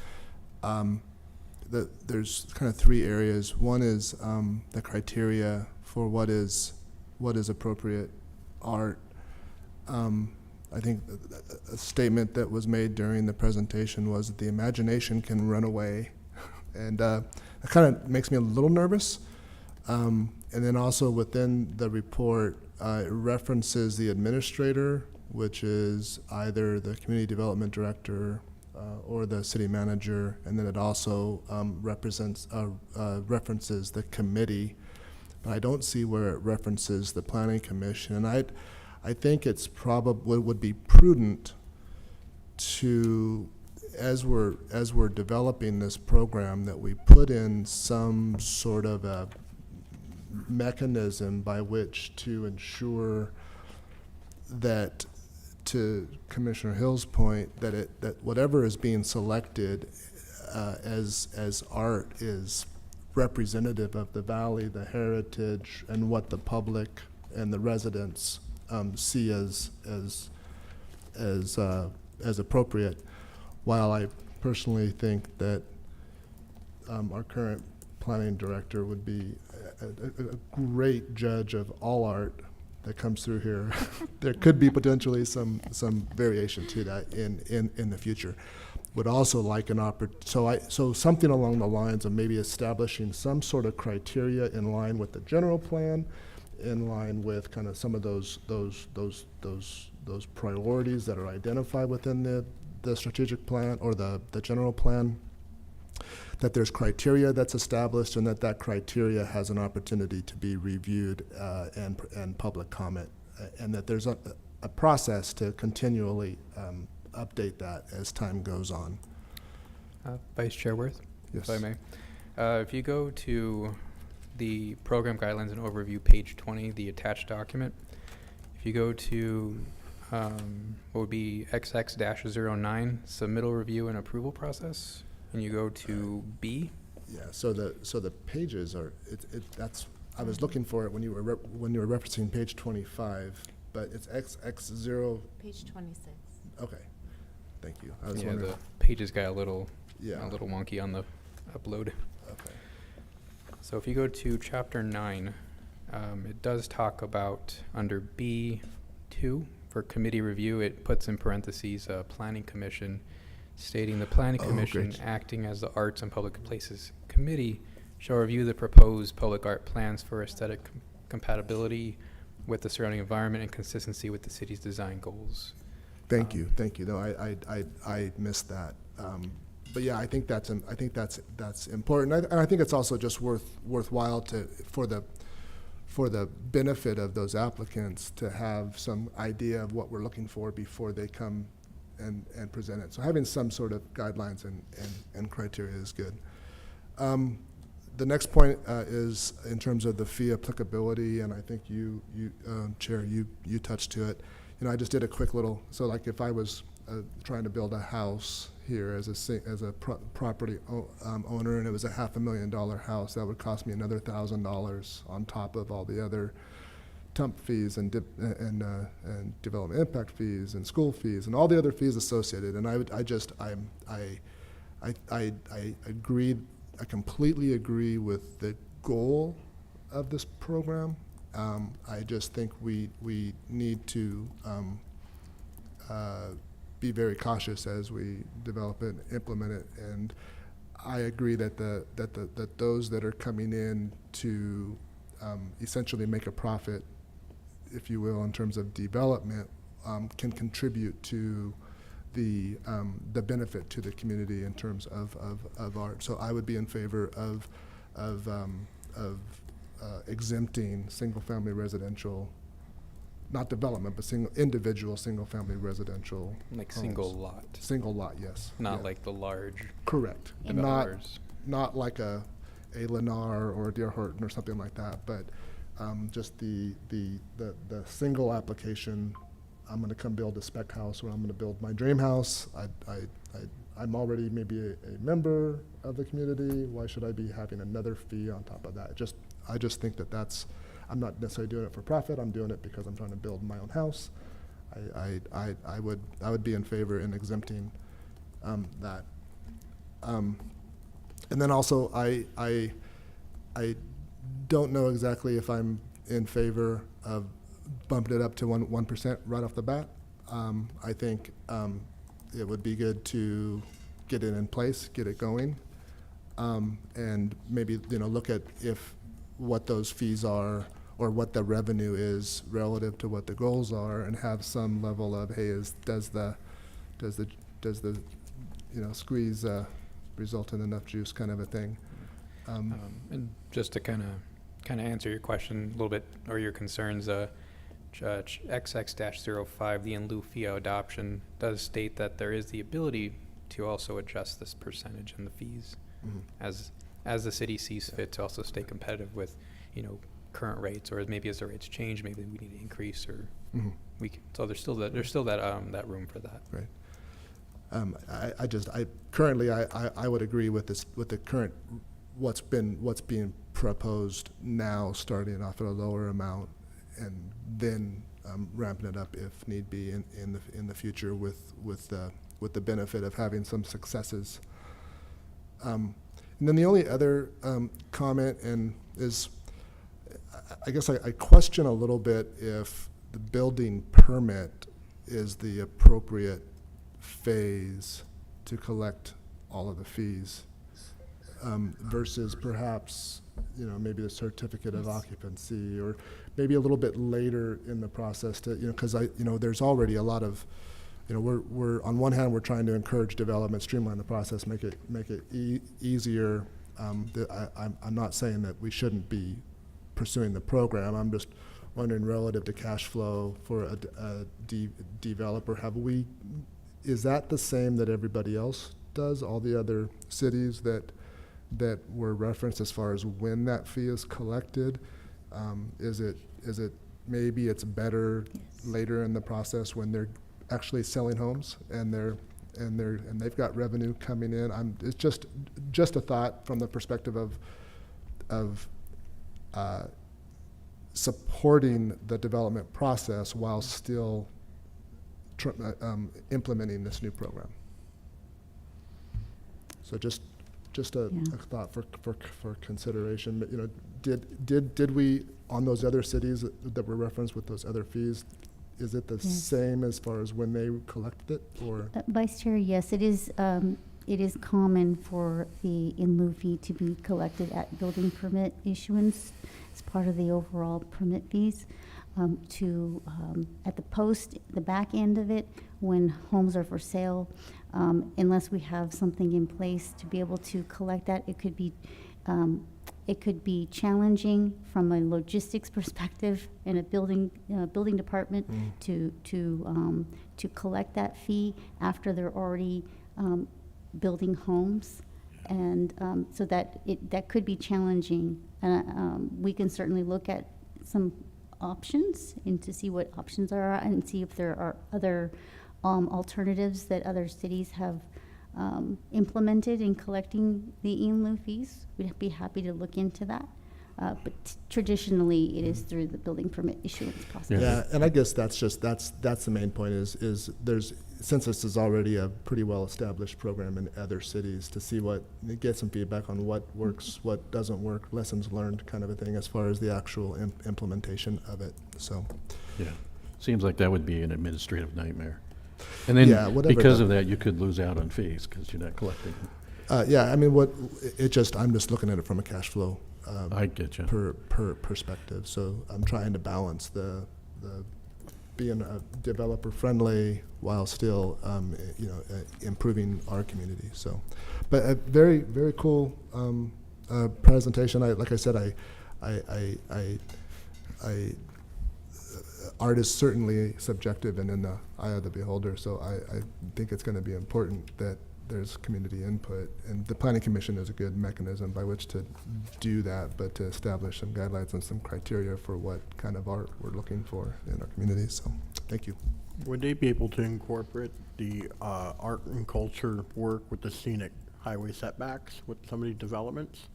There's kind of three areas. One is the criteria for what is appropriate art. I think a statement that was made during the presentation was that the imagination can run away, and that kind of makes me a little nervous. And then also within the report, it references the administrator, which is either the community development director or the city manager, and then it also references the committee. But I don't see where it references the planning commission, and I think it's probably would be prudent to, as we're developing this program, that we put in some sort of a mechanism by which to ensure that, to Commissioner Hill's point, that whatever is being selected as art is representative of the valley, the heritage, and what the public and the residents see as appropriate. While I personally think that our current planning director would be a great judge of all art that comes through here, there could be potentially some variation to that in the future. Would also like so something along the lines of maybe establishing some sort of criteria in line with the general plan, in line with kind of some of those priorities that are identified within the strategic plan or the general plan, that there's criteria that's established and that criteria has an opportunity to be reviewed and public comment, and that there's a process to continually update that as time goes on. Vice Chair Worth, Yes. if I may. If you go to the Program Guidelines and Overview, page 20, the attached document, if you go to what would be XX-09, Submittal Review and Approval Process, and you go to B. Yeah. So the pages are that's I was looking for it when you were referencing page 25, but it's XX0. Page 26. Okay. Thank you. I was Yeah, wondering. the pages got a little Yeah. wonky on the upload. Okay. So if you go to chapter 9, it does talk about under B2 for committee review, it puts in parentheses planning commission, stating the planning Oh, commission great. acting as the Arts and Public Places Committee shall review the proposed public art plans for aesthetic compatibility with the surrounding environment and consistency with the city's design goals. Thank you. No, I missed that. But yeah, I think that's important. And I think it's also just worthwhile for the benefit of those applicants to have some idea of what we're looking for before they come and present it. So having some sort of guidelines and criteria is good. The next point is in terms of the fee applicability, and I think you Chair, you touched to it. You know, I just did a quick little, so like if I was trying to build a house here as a property owner, and it was a $500,000 house, that would cost me another $1,000 on top of all the other TUMP fees and development impact fees and school fees and all the other fees associated. And I agree. I completely agree with the goal of this program. I just think we need to be very cautious as we develop it, implement it, and I agree that that those that are coming in to essentially make a profit, if you will, in terms of development, can contribute to the benefit to the community in terms of art. So I would be in favor of exempting single-family residential, not development, but individual single-family residential Like homes. single lot, Single lot, yes. not Yeah. like the large Correct. developers. Not like a Lennar or a Deer Horton or something like that, but just the single application. I'm going to come build a spec house, or I'm going to build my dream house. I'm already maybe a member of the community. Why should I be having another fee on top of that? I just think that's. I'm not necessarily doing it for profit. I'm doing it because I'm trying to build my own house. I would be in favor in exempting that. And then also, I don't know exactly if I'm in favor of bumping it up to 1% right off the bat. I think it would be good to get it in place, get it going, and maybe look at what those fees are or what the revenue is relative to what the goals are, and have some level of, hey, does the squeeze result in enough juice, kind of a thing. And just to kind of answer your question a little bit, or your concerns, XX-05, the in lieu fee adoption, does state that there is the ability to also adjust this percentage in the fees as the city sees fit to also stay competitive with, current rates, or maybe as the rates change, maybe we need to increase, or we can. So there's still that room for that. Right. I would agree with this, with the current, what's being proposed now, starting off at a lower amount and then ramping it up if need be in the future with the benefit of having some successes. And then the only other comment is, I guess I question a little bit if the building permit is the appropriate phase to collect all of the fees, versus perhaps, maybe the certificate of occupancy, or maybe a little bit later in the process to, because there's already a lot of, we're on one hand, we're trying to encourage development, streamline the process, make it easier. I'm not saying that we shouldn't be pursuing the program. I'm just wondering, relative to cash flow for a developer, is that the same that everybody else does? All the other cities that were referenced as far as when that fee is collected? Is it maybe it's better later in the process when they're actually selling homes and they've got revenue coming in? It's just a thought from the perspective of supporting the development process while still implementing this new program. So just a thought for consideration. But, did we, on those other cities that were referenced with those other fees, is it the same as far as when they collected it, or? Vice Chair, yes, it is common for the in lieu fee to be collected at building permit issuance as part of the overall permit fees. At the back end of it, when homes are for sale, unless we have something in place to be able to collect that, it could be challenging from a logistics perspective in a building department to collect that fee after they're already building homes, and so that could be challenging. We can certainly look at some options and to see what options are and see if there are other alternatives that other cities have implemented in collecting the in lieu fees. We'd be happy to look into that. But traditionally, it is through the building permit issuance process. Yeah, and I guess that's the main point is since this is already a pretty well-established program in other cities, to see get some feedback on what works, what doesn't work, lessons learned kind of a thing as far as the actual implementation of it, so. Yeah, seems like that would be an administrative nightmare. And then, Yeah, whatever because the- of that, you could lose out on fees because you're not collecting. Yeah, I mean, I'm just looking at it from a cash flow I get you. per perspective. So I'm trying to balance the being a developer friendly while still improving our community. So, but a very very cool presentation. Like I said, art is certainly subjective and in the eye of the beholder. So I think it's going to be important that there's community input, and the Planning Commission is a good mechanism by which to do that, but to establish some guidelines and some criteria for what kind of art we're looking for in our communities. So, thank you. Would they be able to incorporate the art and culture work with the scenic highway setbacks with some of these developments?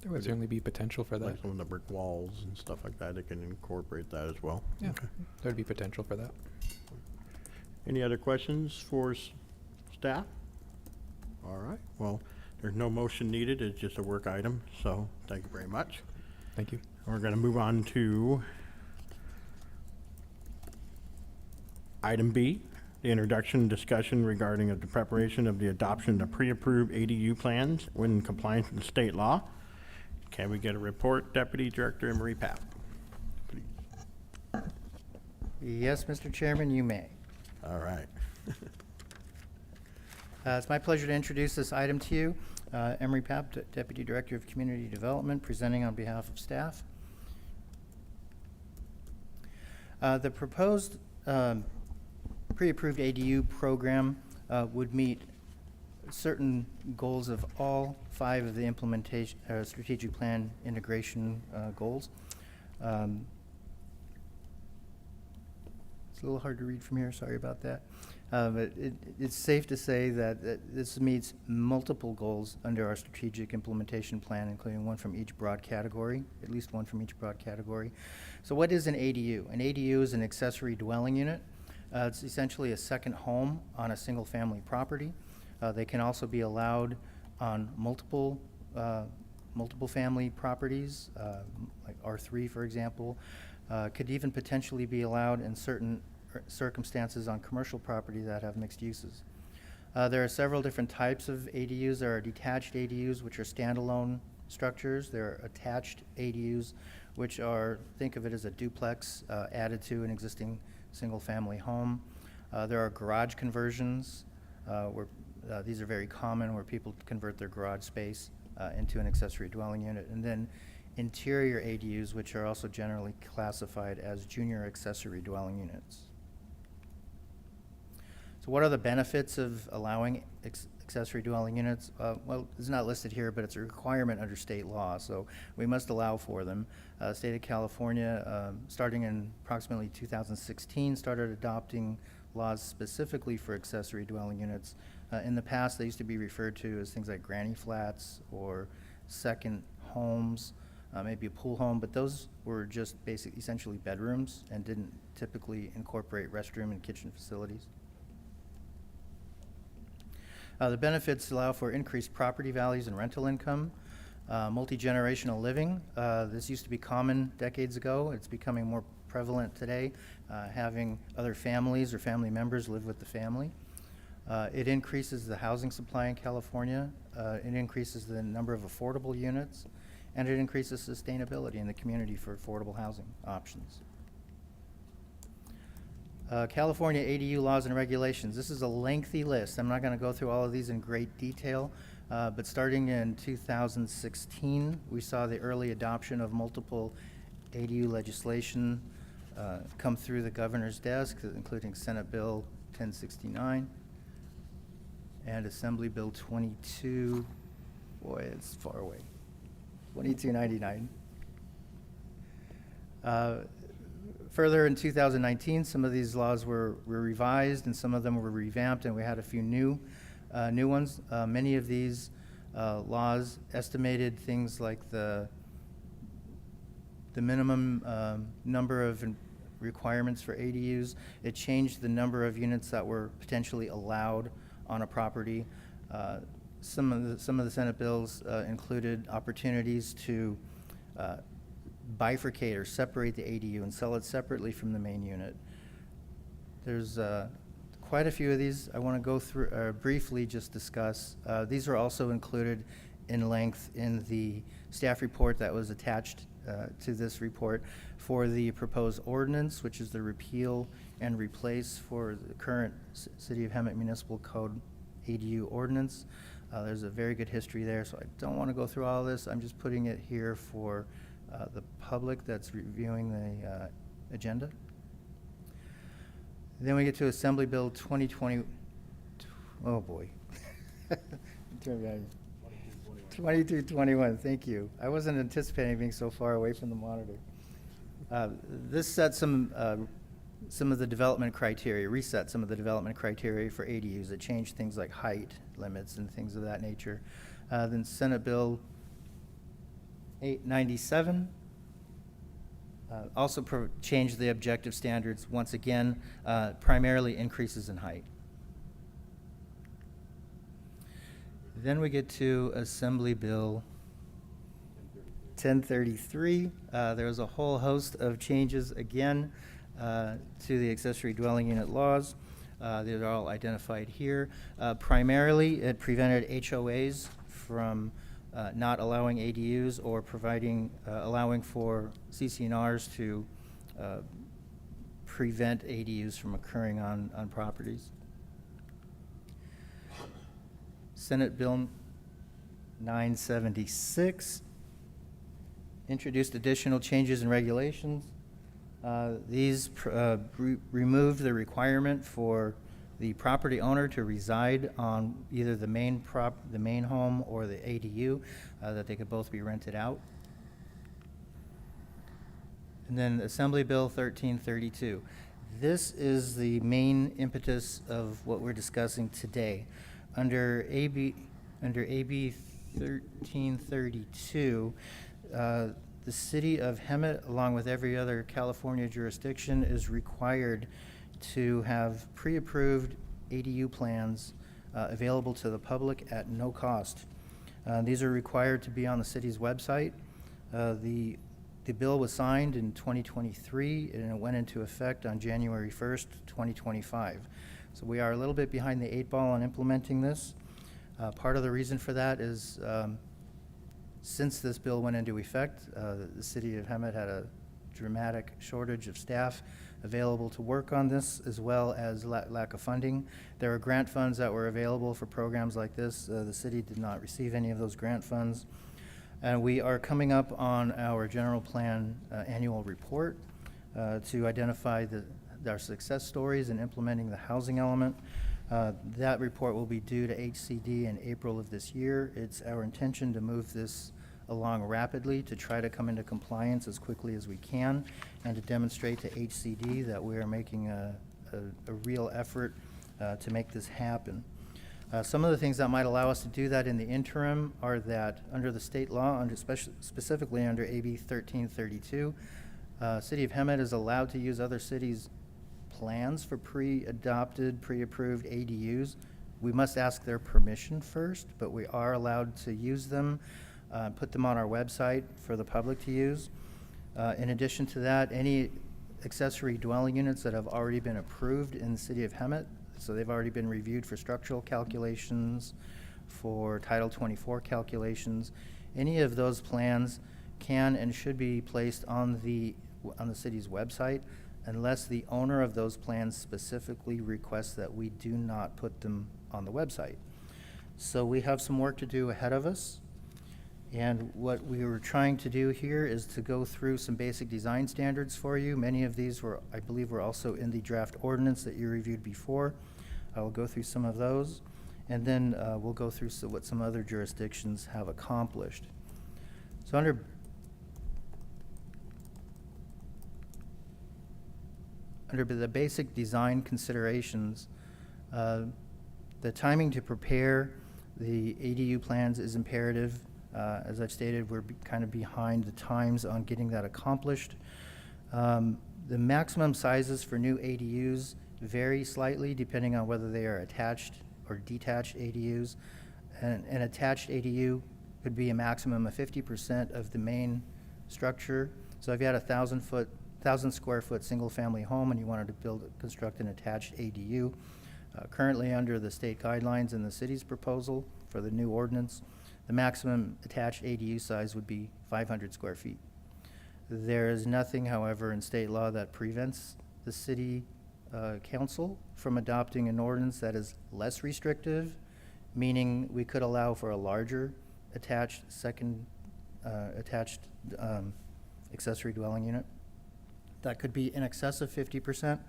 There would certainly be potential for that. Like some of the brick walls and stuff like that, they can incorporate that as well. Yeah, Okay. there'd be potential for that. Any other questions for staff? All right, well, there's no motion needed, it's just a work item, so thank you very much. Thank you. We're gonna move on to item B, the introduction and discussion regarding the preparation of the adoption of pre-approved ADU plans in compliance with state law. Can we get a report, Deputy Director Emery Papp? Please. Yes, Mr. Chairman, you may. All right. It's my pleasure to introduce this item to you. Emery Papp, Deputy Director of Community Development, presenting on behalf of staff. The proposed pre-approved ADU program would meet certain goals of all 5 of the implementation strategic plan integration goals. It's a little hard to read from here, sorry about that. But it's safe to say that this meets multiple goals under our strategic implementation plan, including one from each broad category, at least one from each broad category. So what is an ADU? An ADU is an accessory dwelling unit. It's essentially a second home on a single-family property. They can also be allowed on multiple family properties, like R3, for example. Could even potentially be allowed in certain circumstances on commercial property that have mixed uses. There are several different types of ADUs. There are detached ADUs, which are standalone structures. There are attached ADUs, which are, think of it as a duplex added to an existing single-family home. There are garage conversions, where these are very common, where people convert their garage space into an accessory dwelling unit. And then interior ADUs, which are also generally classified as junior accessory dwelling units. So what are the benefits of allowing accessory dwelling units? Well, it's not listed here, but it's a requirement under state law, so we must allow for them. State of California, starting in approximately 2016, started adopting laws specifically for accessory dwelling units. In the past, they used to be referred to as things like granny flats or second homes, maybe a pool home, but those were just essentially bedrooms and didn't typically incorporate restroom and kitchen facilities. The benefits allow for increased property values and rental income, multi-generational living. This used to be common decades ago. It's becoming more prevalent today, having other families or family members live with the family. It increases the housing supply in California. It increases the number of affordable units, and it increases sustainability in the community for affordable housing options. California ADU laws and regulations. This is a lengthy list. I'm not going to go through all of these in great detail, but starting in 2016, we saw the early adoption of multiple ADU legislation come through the governor's desk, including Senate Bill 1069 and Assembly Bill 22. Boy, it's far away. 2299. Further, in 2019, some of these laws were revised and some of them were revamped, and we had a few new ones. Many of these laws estimated things like the the minimum number of requirements for ADUs. It changed the number of units that were potentially allowed on a property. Some of the Senate bills included opportunities to bifurcate or separate the ADU and sell it separately from the main unit. There's quite a few of these I want to go through briefly, just discuss. These are also included in length in the staff report that was attached to this report for the proposed ordinance, which is the repeal and replace for the current City of Hemet Municipal Code ADU ordinance. There's a very good history there, so I don't want to go through all this. I'm just putting it here for the public that's reviewing the agenda. Then we get to Assembly Bill 2020, oh boy. 2221, thank you. I wasn't anticipating being so far away from the monitor. This sets some of the development criteria, reset some of the development criteria for ADUs. It changed things like height limits and things of that nature. Then Senate Bill 897 also changed the objective standards, once again, primarily increases in height. Then we get to Assembly Bill 1033. There was a whole host of changes, again, to the accessory dwelling unit laws. They're all identified here. Primarily, it prevented HOAs from not allowing ADUs or providing, allowing for CC&Rs to prevent ADUs from occurring on properties. Senate Bill 976 introduced additional changes and regulations. These removed the requirement for the property owner to reside on either the main home or the ADU, that they could both be rented out. And then Assembly Bill 1332. This is the main impetus of what we're discussing today. Under AB 1332, the City of Hemet, along with every other California jurisdiction, is required to have pre-approved ADU plans available to the public at no cost. These are required to be on the city's website. The bill was signed in 2023 and it went into effect on January 1st, 2025. So we are a little bit behind the 8 ball on implementing this. Part of the reason for that is since this bill went into effect, the City of Hemet had a dramatic shortage of staff available to work on this, as well as lack of funding. There are grant funds that were available for programs like this. The city did not receive any of those grant funds. And we are coming up on our general plan annual report to identify our success stories in implementing the housing element. That report will be due to HCD in April of this year. It's our intention to move this along rapidly to try to come into compliance as quickly as we can and to demonstrate to HCD that we are making a real effort to make this happen. Some of the things that might allow us to do that in the interim are that under the state law, specifically under AB 1332, City of Hemet is allowed to use other cities' plans for pre-adopted, pre-approved ADUs. We must ask their permission first, but we are allowed to use them, put them on our website for the public to use. In addition to that, any accessory dwelling units that have already been approved in the City of Hemet, so they've already been reviewed for structural calculations, for Title 24 calculations, any of those plans can and should be placed on the city's website unless the owner of those plans specifically requests that we do not put them on the website. So we have some work to do ahead of us. And what we were trying to do here is to go through some basic design standards for you. Many of these were, I believe, were also in the draft ordinance that you reviewed before. I will go through some of those, and then we'll go through what some other jurisdictions have accomplished. So under the basic design considerations, the timing to prepare the ADU plans is imperative. As I've stated, we're kind of behind the times on getting that accomplished. The maximum sizes for new ADUs vary slightly depending on whether they are attached or detached ADUs. An attached ADU could be a maximum of 50% of the main structure. So if you had a 1,000 square foot single family home and you wanted to construct an attached ADU, currently under the state guidelines and the city's proposal for the new ordinance, the maximum attached ADU size would be 500 square feet. There is nothing, however, in state law that prevents the city council from adopting an ordinance that is less restrictive, meaning we could allow for a larger attached accessory dwelling unit. That could be in excess of 50%,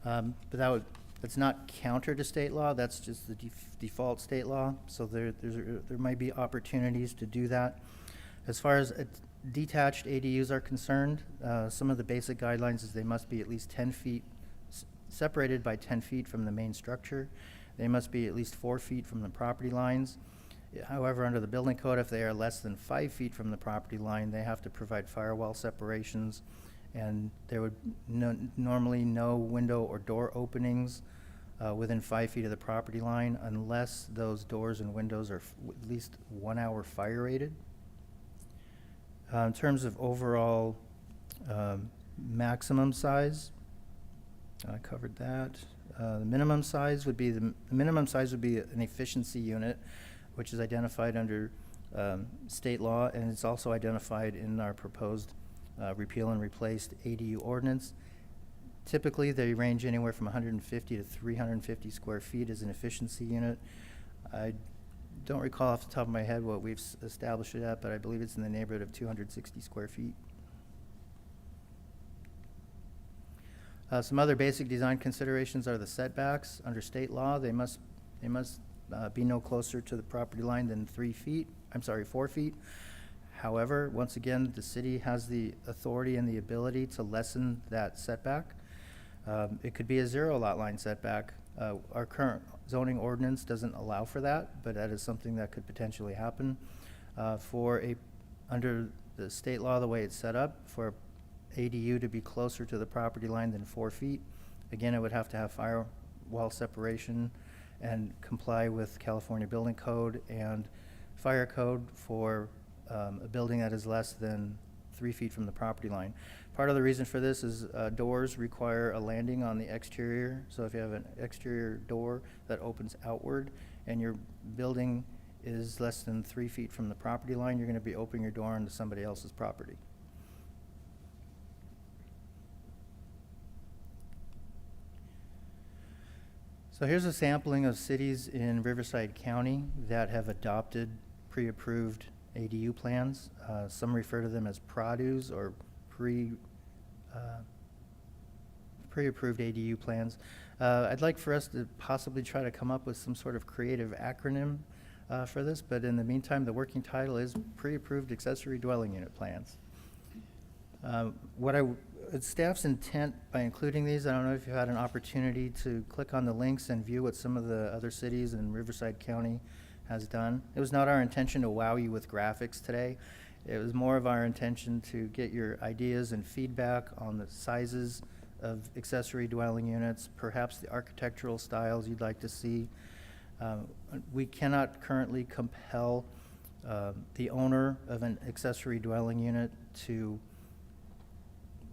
but that's not counter to state law. That's just the default state law. So there might be opportunities to do that. As far as detached ADUs are concerned, some of the basic guidelines is they must be at least 10 feet, separated by 10 feet from the main structure. They must be at least 4 feet from the property lines. However, under the building code, if they are less than 5 feet from the property line, they have to provide firewall separations, and there would normally no window or door openings within 5 feet of the property line unless those doors and windows are at least 1 hour fire rated. In terms of overall maximum size, I covered that. The minimum size would be an efficiency unit, which is identified under state law, and it's also identified in our proposed repeal and replaced ADU ordinance. Typically, they range anywhere from 150 to 350 square feet as an efficiency unit. I don't recall off the top of my head what we've established it at, but I believe it's in the neighborhood of 260 square feet. Some other basic design considerations are the setbacks. Under state law, they must be no closer to the property line than 4 feet. However, once again, the city has the authority and the ability to lessen that setback. It could be a 0 lot line setback. Our current zoning ordinance doesn't allow for that, but that is something that could potentially happen. Under the state law, the way it's set up, for ADU to be closer to the property line than 4 feet, again, it would have to have firewall separation and comply with California Building Code and Fire Code for a building that is less than 3 feet from the property line. Part of the reason for this is doors require a landing on the exterior. So if you have an exterior door that opens outward and your building is less than 3 feet from the property line, you're going to be opening your door onto somebody else's property. So here's a sampling of cities in Riverside County that have adopted pre-approved ADU plans. Some refer to them as PRADUs or pre-approved ADU plans. I'd like for us to possibly try to come up with some sort of creative acronym for this, but in the meantime, the working title is Pre-Approved Accessory Dwelling Unit Plans. Staff's intent by including these, I don't know if you had an opportunity to click on the links and view what some of the other cities in Riverside County has done. It was not our intention to wow you with graphics today. It was more of our intention to get your ideas and feedback on the sizes of accessory dwelling units, perhaps the architectural styles you'd like to see. We cannot currently compel the owner of an accessory dwelling unit to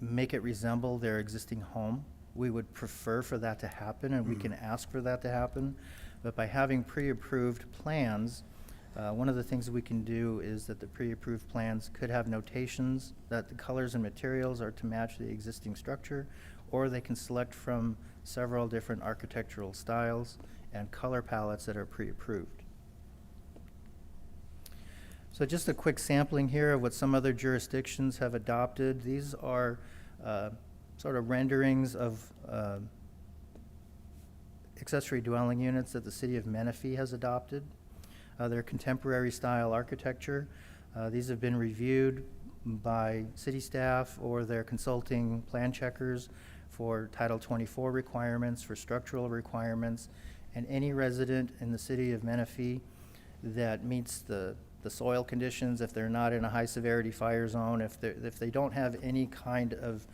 make it resemble their existing home. We would prefer for that to happen, and we can ask for that to happen. But by having pre-approved plans, one of the things that we can do is that the pre-approved plans could have notations that the colors and materials are to match the existing structure, or they can select from several different architectural styles and color palettes that are pre-approved. So just a quick sampling here of what some other jurisdictions have adopted. These are sort of renderings of accessory dwelling units that the city of Menifee has adopted. They're contemporary style architecture. These have been reviewed by city staff or their consulting plan checkers for Title 24 requirements, for structural requirements, and any resident in the city of Menifee that meets the the soil conditions, if they're not in a high-severity fire zone, if they don't have any kind of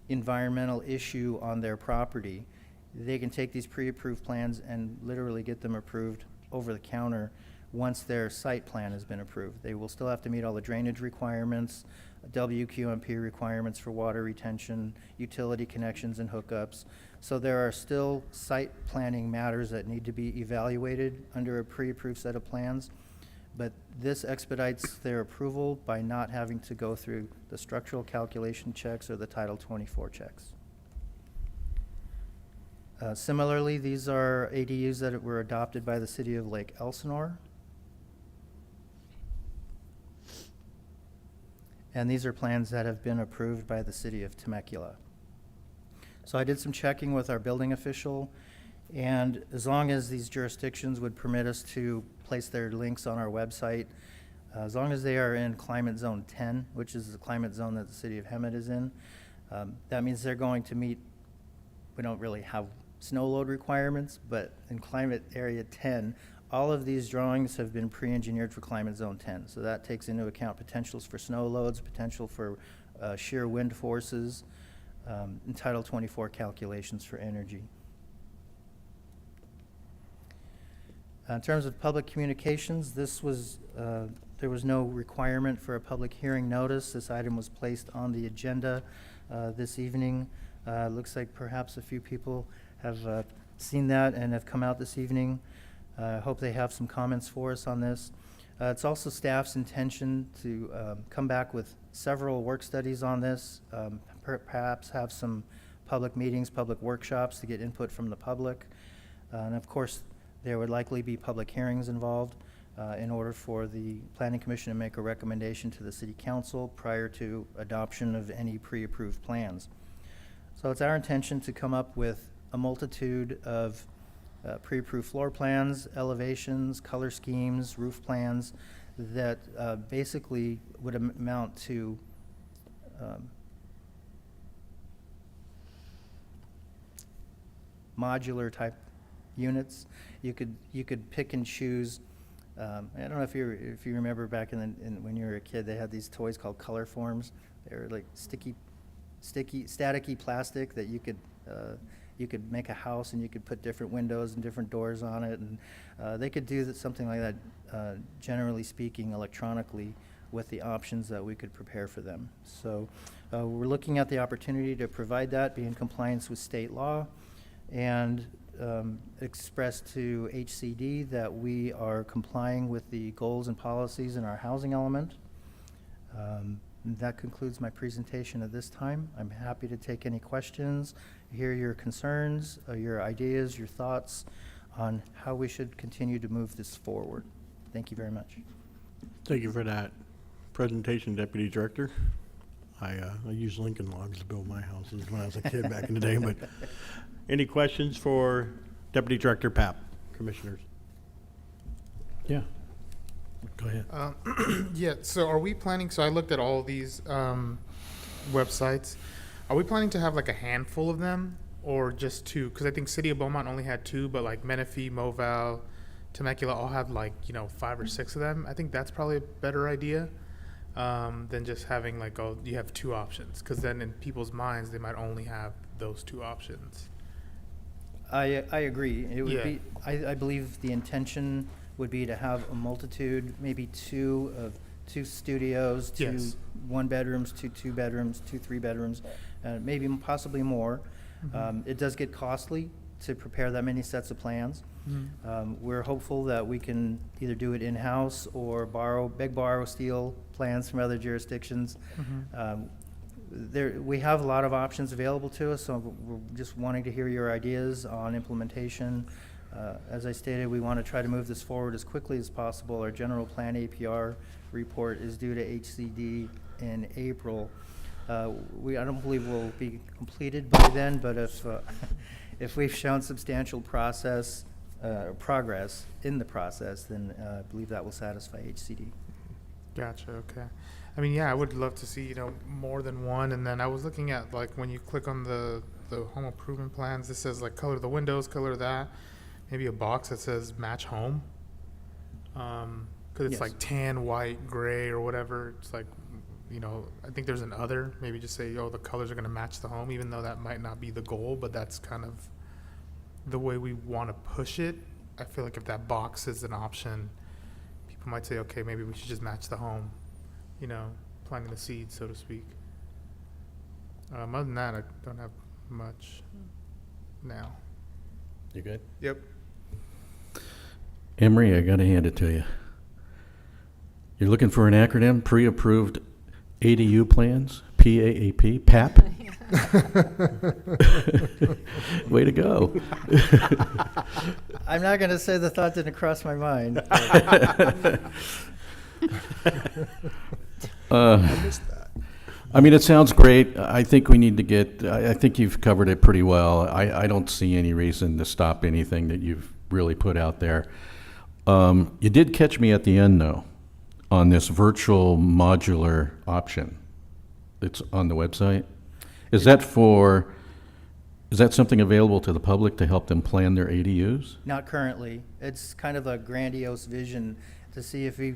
environmental issue on their property, they can take these pre-approved plans and literally get them approved over the counter once their site plan has been approved. They will still have to meet all the drainage requirements, WQMP requirements for water retention, utility connections and hookups. So there are still site planning matters that need to be evaluated under a pre-approved set of plans. But this expedites their approval by not having to go through the structural calculation checks or the Title 24 checks. Similarly, these are ADUs that were adopted by the city of Lake Elsinore. And these are plans that have been approved by the city of Temecula. So I did some checking with our building official, and as long as these jurisdictions would permit us to place their links on our website, as long as they are in climate zone 10, which is the climate zone that the city of Hemet is in, that means they're going to meet, we don't really have snow load requirements, but in climate area 10, all of these drawings have been pre-engineered for climate zone 10. So that takes into account potentials for snow loads, potential for shear wind forces, and Title 24 calculations for energy. In terms of public communications, this was, there was no requirement for a public hearing notice. This item was placed on the agenda this evening. Looks like perhaps a few people have seen that and have come out this evening. I hope they have some comments for us on this. It's also staff's intention to come back with several work studies on this, perhaps have some public meetings, public workshops to get input from the public. And of course, there would likely be public hearings involved in order for the Planning Commission to make a recommendation to the City Council prior to adoption of any pre-approved plans. So it's our intention to come up with a multitude of pre-approved floor plans, elevations, color schemes, roof plans that basically would amount to modular type units. You could pick and choose. I don't know if you remember back when you were a kid, they had these toys called color forms. They were like staticky plastic that you could make a house and you could put different windows and different doors on it, and they could do something like that, generally speaking, electronically with the options that we could prepare for them. So we're looking at the opportunity to provide that, be in compliance with state law, and express to HCD that we are complying with the goals and policies in our housing element. That concludes my presentation at this time. I'm happy to take any questions, hear your concerns, your ideas, your thoughts on how we should continue to move this forward. Thank you very much. Thank you for that presentation, Deputy Director. I used Lincoln Logs to build my houses when I was a kid back in the day. But any questions for Deputy Director Papp, Commissioners? Yeah. Go ahead. Yeah, so are we planning, so I looked at all these websites. Are we planning to have like a handful of them or just two? Because I think City of Beaumont only had two, but like Menifee, Moval, Temecula all have like, 5 or 6 of them. I think that's probably a better idea than just having like, oh, you have 2 options. Because then in people's minds, they might only have those 2 options. I agree. It would Yeah. be, I believe the intention would be to have a multitude, maybe 2 studios, 2 Yes. 1 bedrooms, 2 bedrooms, 2 3 bedrooms, maybe possibly more. It does get costly to prepare that many sets of plans. We're hopeful that we can either do it in-house or borrow steel plans from other jurisdictions. We have a lot of options available to us, so we're just wanting to hear your ideas on implementation. As I stated, we want to try to move this forward as quickly as possible. Our general plan APR report is due to HCD in April. I don't believe we'll be completed by then, but if we've shown substantial progress in the process, then I believe that will satisfy HCD. Gotcha, okay. I mean, yeah, I would love to see, more than one. And then I was looking at, like, when you click on the home improvement plans, it says, like, color the windows, color that. Maybe a box that says match home. Because it's Yes. like tan, white, gray, or whatever. It's like, you know, I think there's an other. Maybe just say, oh, the colors are going to match the home, even though that might not be the goal, but that's kind of the way we want to push it. I feel like if that box is an option, people might say, okay, maybe we should just match the home, you know, planting the seed, so to speak. Other than that, I don't have much now. You good? Yep. Emery, I gotta hand it to you. You're looking for an acronym, pre-approved ADU plans, PAAP, PAP? Way to go. I'm not going to say the thought didn't cross my mind. I missed that. I mean, it sounds great. I think we need to get, I think you've covered it pretty well. I don't see any reason to stop anything that you've really put out there. You did catch me at the end, though, on this virtual modular option that's on the website. Is that something available to the public to help them plan their ADUs? Not currently. It's kind of a grandiose vision to see if we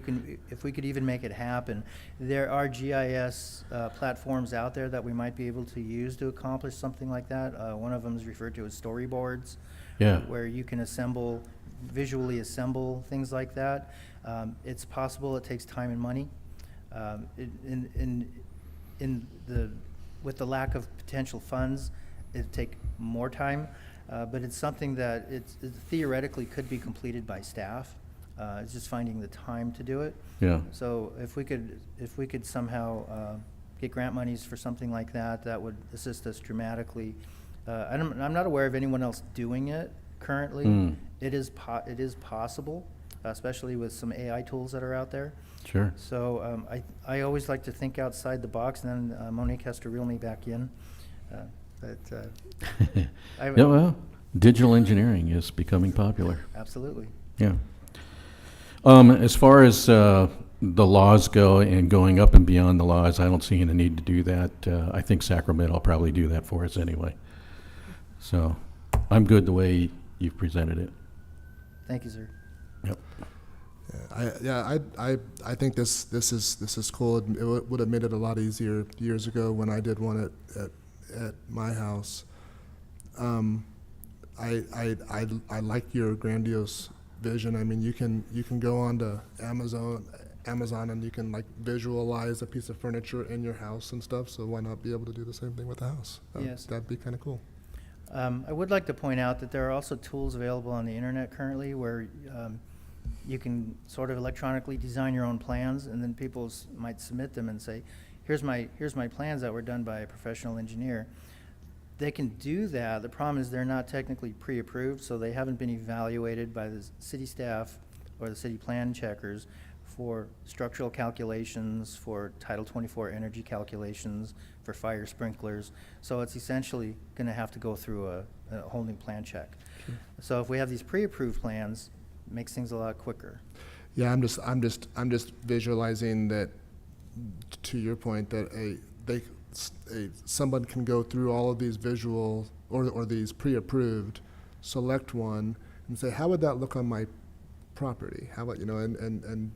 could even make it happen. There are GIS platforms out there that we might be able to use to accomplish something like that. One of them is referred to as storyboards, Yeah. where you can visually assemble things like that. It's possible. It takes time and money. With the lack of potential funds, it'd take more time, but it's something that it theoretically could be completed by staff. It's just finding the time to do it. Yeah. So if we could somehow get grant monies for something like that, that would assist us dramatically. I'm not aware of anyone else doing it currently. Mm. It is possible, especially with some AI tools that are out there. Sure. So I always like to think outside the box, and then Monique has to reel me back in. Yeah, well, digital engineering is becoming popular. Absolutely. Yeah. As far as the laws go and going up and beyond the laws, I don't see any need to do that. I think Sacramento will probably do that for us anyway. So I'm good the way you've presented it. Thank you, sir. Yep. I think this is cool. It would have made it a lot easier years ago when I did one at my house. I like your grandiose vision. I mean, you can go onto Amazon and you can like visualize a piece of furniture in your house and stuff. So why not be able to do the same thing with the house? Yes. That'd be kind of cool. I would like to point out that there are also tools available on the internet currently where you can sort of electronically design your own plans, and then people might submit them and say, here's my plans that were done by a professional engineer. They can do that. The problem is they're not technically pre-approved, so they haven't been evaluated by the city staff or the city plan checkers for structural calculations, for Title 24 energy calculations, for fire sprinklers. So it's essentially going to have to go through a whole new plan check. Sure. So if we have these pre-approved plans, it makes things a lot quicker. Yeah, I'm just visualizing that. To your point, that someone can go through all of these visual or these pre-approved, select one, and say, how would that look on my property? How about, and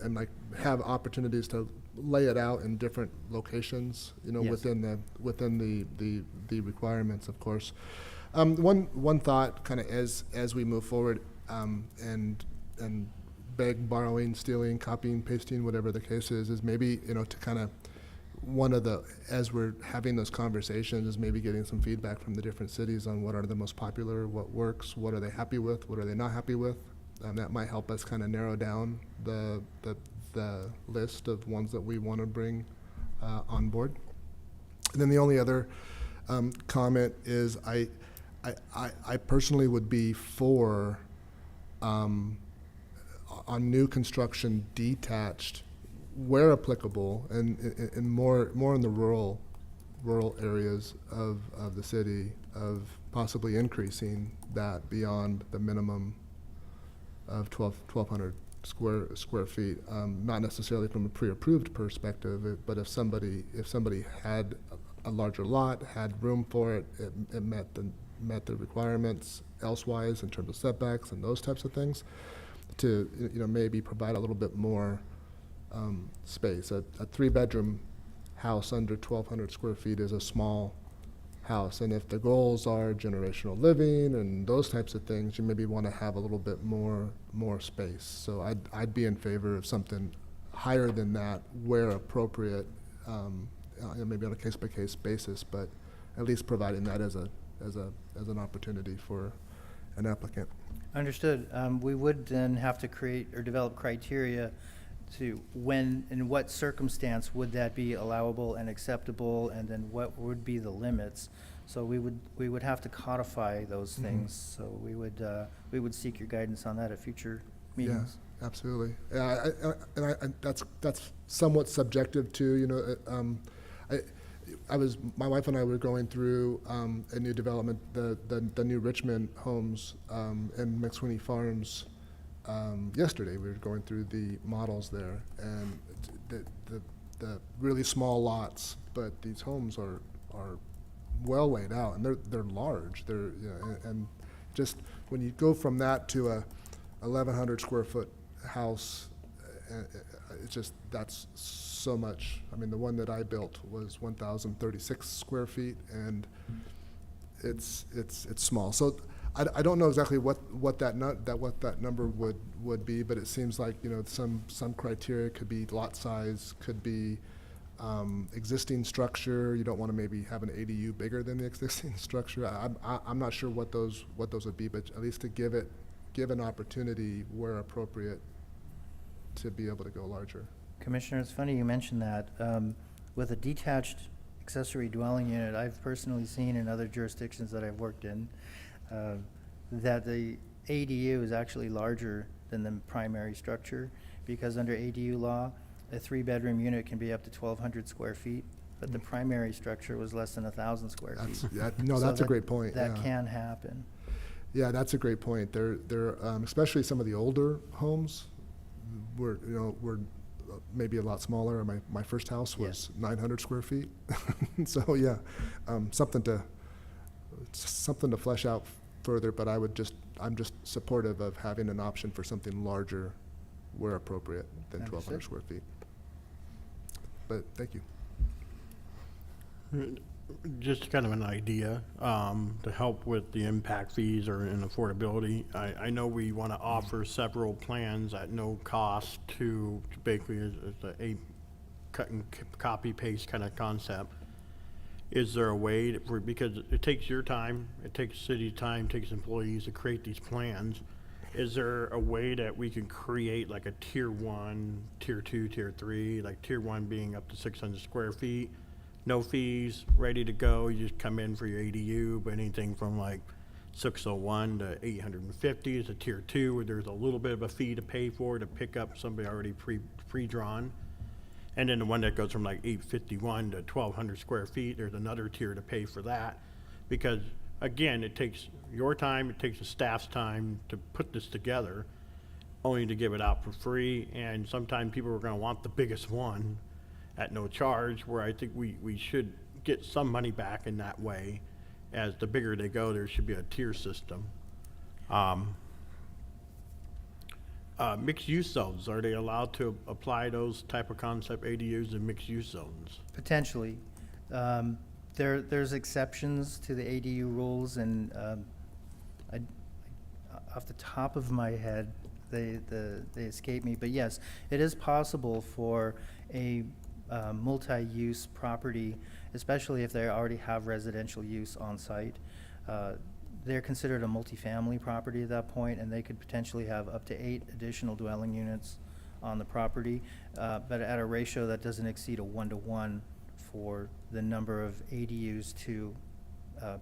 like have opportunities to lay it out in different locations, yes. within the requirements, of course. One thought, kind of as we move forward, and beg, borrowing, stealing, copying, pasting, whatever the case is maybe, to kind of as we're having those conversations, is maybe getting some feedback from the different cities on what are the most popular, what works, what are they happy with, what are they not happy with. That might help us kind of narrow down the list of ones that we want to bring on board. And then the only other comment is I personally would be for on new construction detached, where applicable, and more in the rural areas of the city, of possibly increasing that beyond the minimum of 1,200 square feet. Not necessarily from a pre-approved perspective, but if somebody had a larger lot, had room for it, it met the requirements elsewise in terms of setbacks and those types of things. to, maybe provide a little bit more space. A three-bedroom house under 1,200 square feet is a small house, and if the goals are generational living and those types of things, you maybe want to have a little bit more space. So I'd be in favor of something higher than that where appropriate, maybe on a case-by-case basis, but at least providing that as an opportunity for an applicant. Understood. We would then have to create or develop criteria to when, in what circumstance would that be allowable and acceptable, and then what would be the limits? So we would have to codify those things. So we would seek your guidance on that at future meetings. Yeah, absolutely. Yeah, that's somewhat subjective too. My wife and I were going through a new development, the new Richmond homes in McSweeney Farms yesterday. We were going through the models there, and the really small lots, but these homes are well laid out, and they're large. And just when you go from that to a 1,100 square foot house, it's just, that's so much. I mean, the one that I built was 1,036 square feet, and it's small. So I don't know exactly what that number would be, but it seems like, some criteria could be lot size, could be existing structure. You don't want to maybe have an ADU bigger than the existing structure. I'm not sure what those would be, but at least to give an opportunity where appropriate to be able to go larger. Commissioner, it's funny you mentioned that. With a detached accessory dwelling unit, I've personally seen in other jurisdictions that I've worked in, that the ADU is actually larger than the primary structure, because under ADU law, a 3-bedroom unit can be up to 1,200 square feet, but the primary structure was less than 1,000 square feet. That's a great point. That can happen. Yeah, that's a great point. They're especially some of the older homes were maybe a lot smaller. My first house was 900 square feet. So yeah, something to flesh out further, but I'm just supportive of having an option for something larger where appropriate than 1,200 square feet. But thank you. Just kind of an idea to help with the impact fees or in affordability. I know we want to offer several plans at no cost to basically a cut and copy paste kind of concept. Is there a way because it takes your time, it takes city time, takes employees to create these plans. Is there a way that we can create like a tier 1, tier 2, tier 3, like tier 1 being up to 600 square feet, no fees, ready to go, you just come in for your ADU, but anything from like 601 to 850 is a tier 2 where there's a little bit of a fee to pay for to pick up somebody already pre-drawn. And then the one that goes from like 851 to 1,200 square feet, there's another tier to pay for that. Because again, it takes your time, it takes the staff's time to put this together, only to give it out for free. And sometimes people are gonna want the biggest one at no charge, where I think we should get some money back in that way. As the bigger they go, there should be a tier system. Mixed use zones, are they allowed to apply those type of concept ADUs in mixed use zones? Potentially. There's exceptions to the ADU rules, and off the top of my head, they escape me. But yes, it is possible for a multi-use property, especially if they already have residential use on site. They're considered a multifamily property at that point, and they could potentially have up to 8 additional dwelling units on the property, but at a ratio that doesn't exceed a 1-to-1 for the number of ADUs to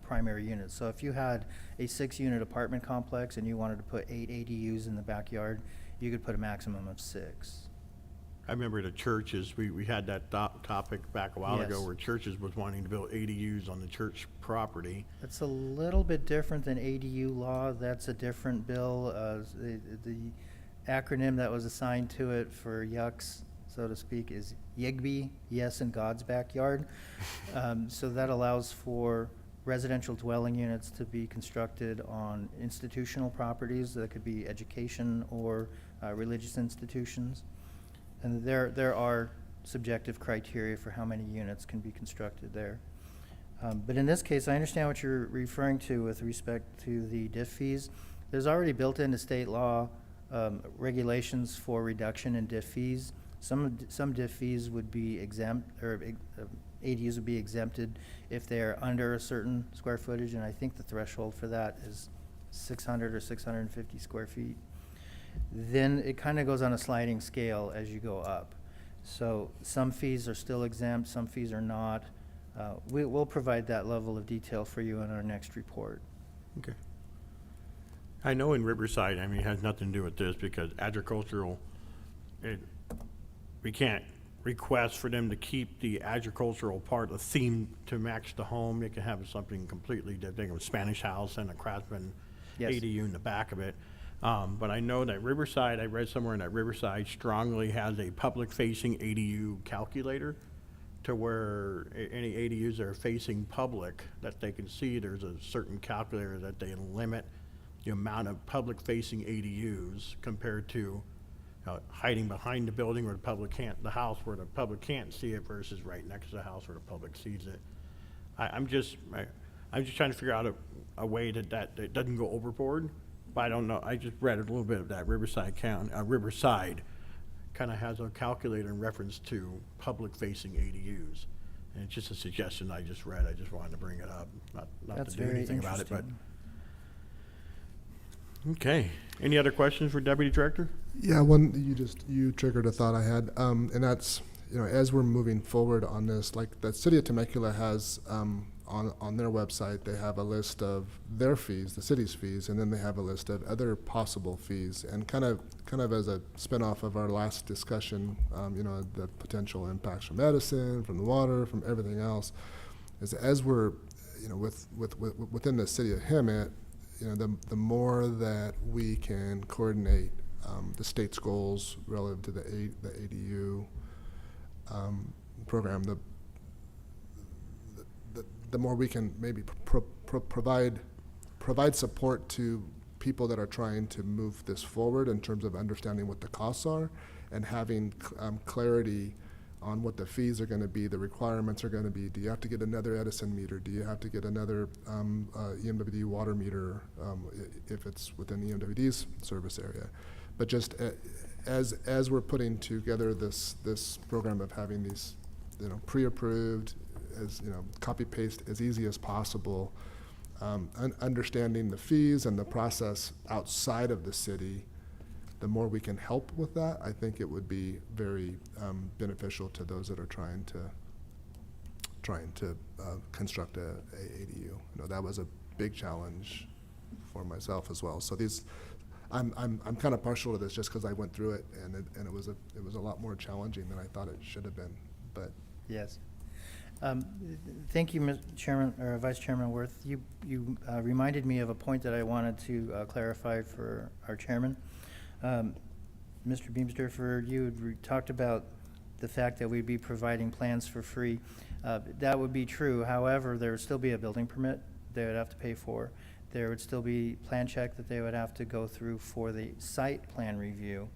primary units. So if you had a 6-unit apartment complex and you wanted to put 8 ADUs in the backyard, you could put a maximum of 6. I remember the churches, we had that topic back a while ago Yes. where churches was wanting to build ADUs on the church property. That's a little bit different than ADU law. That's a different bill. The acronym that was assigned to it for yucks, so to speak, is YIGBY, Yes in God's Backyard. So that allows for residential dwelling units to be constructed on institutional properties that could be education or religious institutions. And there are subjective criteria for how many units can be constructed there. But in this case, I understand what you're referring to with respect to the diff fees. There's already built into state law regulations for reduction in diff fees. Some diff fees would be exempt, or ADUs would be exempted if they're under a certain square footage, and I think the threshold for that is 600 or 650 square feet. Then it kind of goes on a sliding scale as you go up. So some fees are still exempt, some fees are not. We'll provide that level of detail for you in our next report. Okay. I know in Riverside, I mean, it has nothing to do with this because agricultural, we can't request for them to keep the agricultural part, the theme to match the home. They can have something completely different, a Spanish house and a Craftsman Yes. ADU in the back of it. But I know that Riverside, I read somewhere that Riverside strongly has a public-facing ADU calculator to where any ADUs that are facing public, that they can see there's a certain calculator that they limit the amount of public-facing ADUs compared to hiding behind the building where the public can't, the house where the public can't see it versus right next to the house where the public sees it. I'm just trying to figure out a way that it doesn't go overboard, but I don't know. I just read a little bit of that Riverside kind of has a calculator in reference to public-facing ADUs. And it's just a suggestion I just read. I just wanted to bring it up, not That's to do very anything about it, but. interesting. Okay. Any other questions for Deputy Director? Yeah, you triggered a thought I had, and that's, as we're moving forward on this, like the city of Temecula has, on their website, they have a list of their fees, the city's fees, and then they have a list of other possible fees. And kind of as a spinoff of our last discussion, the potential impacts from Edison, from the water, from everything else, is as we're, within the city of Hemet, the more that we can coordinate the state's goals relative to the ADU program, the more we can maybe provide support to people that are trying to move this forward in terms of understanding what the costs are and having clarity on what the fees are going to be, the requirements are going to be. Do you have to get another Edison meter? Do you have to get another EMWD water meter if it's within EMWD's service area? But just as we're putting together this program of having these, pre-approved, as copy paste as easy as possible, understanding the fees and the process outside of the city, the more we can help with that, I think it would be very beneficial to those that are trying to construct a ADU. That was a big challenge for myself as well. So I'm kind of partial to this just because I went through it, and it was a lot more challenging than I thought it should have been. But Yes. Thank you, Mr. Chairman, or Vice Chairman Worth. You reminded me of a point that I wanted to clarify for our chairman. Mr. Beamsdorfer, you had talked about the fact that we'd be providing plans for free. That would be true. However, there would still be a building permit they would have to pay for. There would still be plan check that they would have to go through for the site plan review.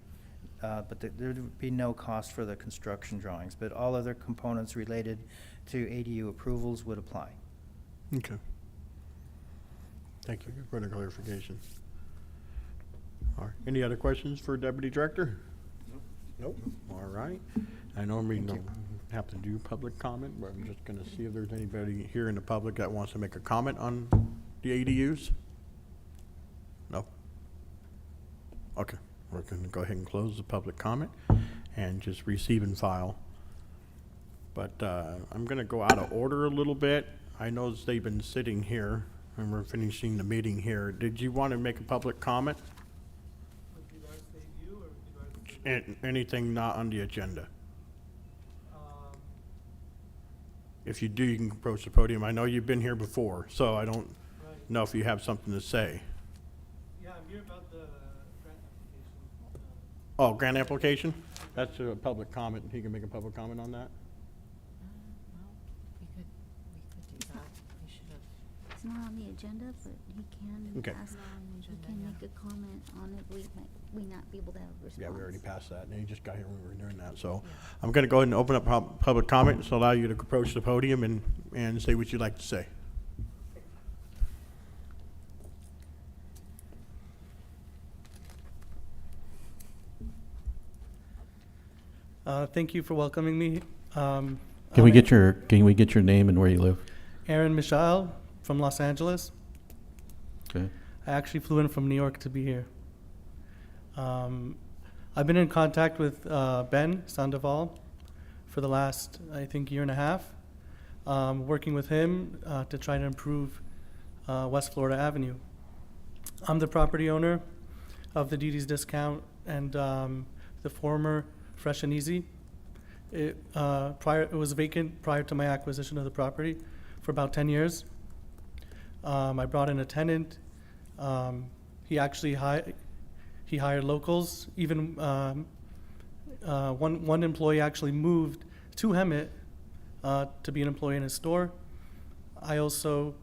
But there would be no cost for the construction drawings, but all other components related to ADU approvals would apply. Okay. Thank you for the clarification. All right. Any other questions for Deputy Director? Nope. All right. I normally don't have to do public comment, but I'm just going to see if there's anybody here in the public that wants to make a comment on the ADUs. No? Okay. We're going to go ahead and close the public comment and just receive and file. But I'm going to go out of order a little bit. I know they've been sitting here and we're finishing the meeting here. Did you want to make a public comment? With regards to ADU or with regards to? Anything not on the agenda? If you do, you can approach the podium. I know you've been here before, so I don't Right. know if you have something to say. Yeah, I'm here about the grant application. Oh, grant application? That's a public comment. He can make a public comment on that? Well, we could do that. We should have not on the agenda, but he can Okay. ask, he can make a comment on it. We not be able to have a response. Yeah, we already passed that, and you just got here when we were doing that, so I'm gonna go ahead and open up public comment, so allow you to approach the podium and say what you'd like to say. Thank you for welcoming me. Can we get your name and where you live? Aaron Michal from Los Angeles. Okay. I actually flew in from New York to be here. I've been in contact with Ben Sandoval for the last, I think, year and a half, working with him to try to improve West Florida Avenue. I'm the property owner of the Didi's Discount and the former Fresh and Easy. It was vacant prior to my acquisition of the property for about 10 years. I brought in a tenant. He actually hired locals. Even one employee actually moved to Hemet to be an employee in his store. I also,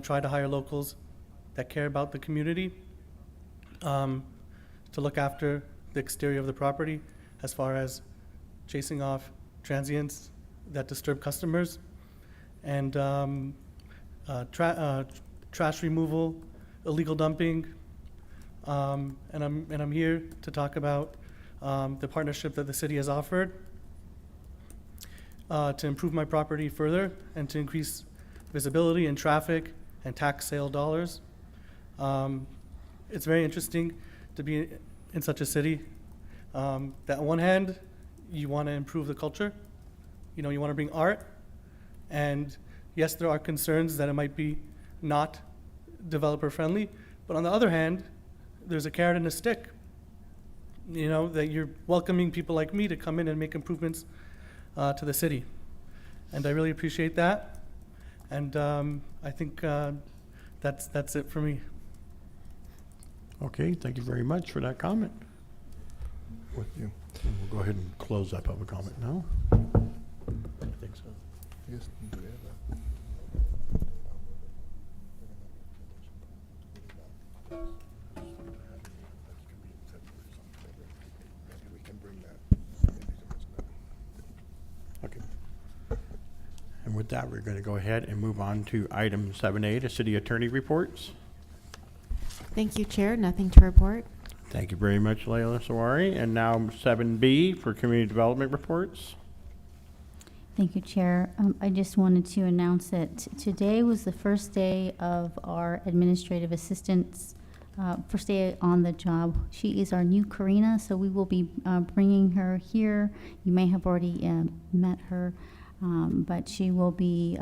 try to hire locals that care about the community to look after the exterior of the property, as far as chasing off transients that disturb customers, and trash removal, illegal dumping, and I'm here to talk about the partnership that the city has offered to improve my property further and to increase visibility and traffic and tax sale dollars. It's very interesting to be in such a city. That on one hand, you want to improve the culture. You want to bring art. And yes, there are concerns that it might be not developer friendly. But on the other hand, there's a carrot and a stick. That you're welcoming people like me to come in and make improvements to the city. And I really appreciate that. And I think that's it for me. Okay, thank you very much for that comment. With you. And we'll go ahead and close that public comment now. I think so. Yes, do we have that? We can bring that. Okay. And with that, we're going to go ahead and move on to item 7A, the city attorney reports. Thank you, Chair. Nothing to report. Thank you very much, Leila Sawari. And now 7B for community development reports. Thank you, Chair. I just wanted to announce that today was the first day of our administrative assistant's first day on the job. She is our new Karina, so we will be bringing her here. You may have already met her, but she will be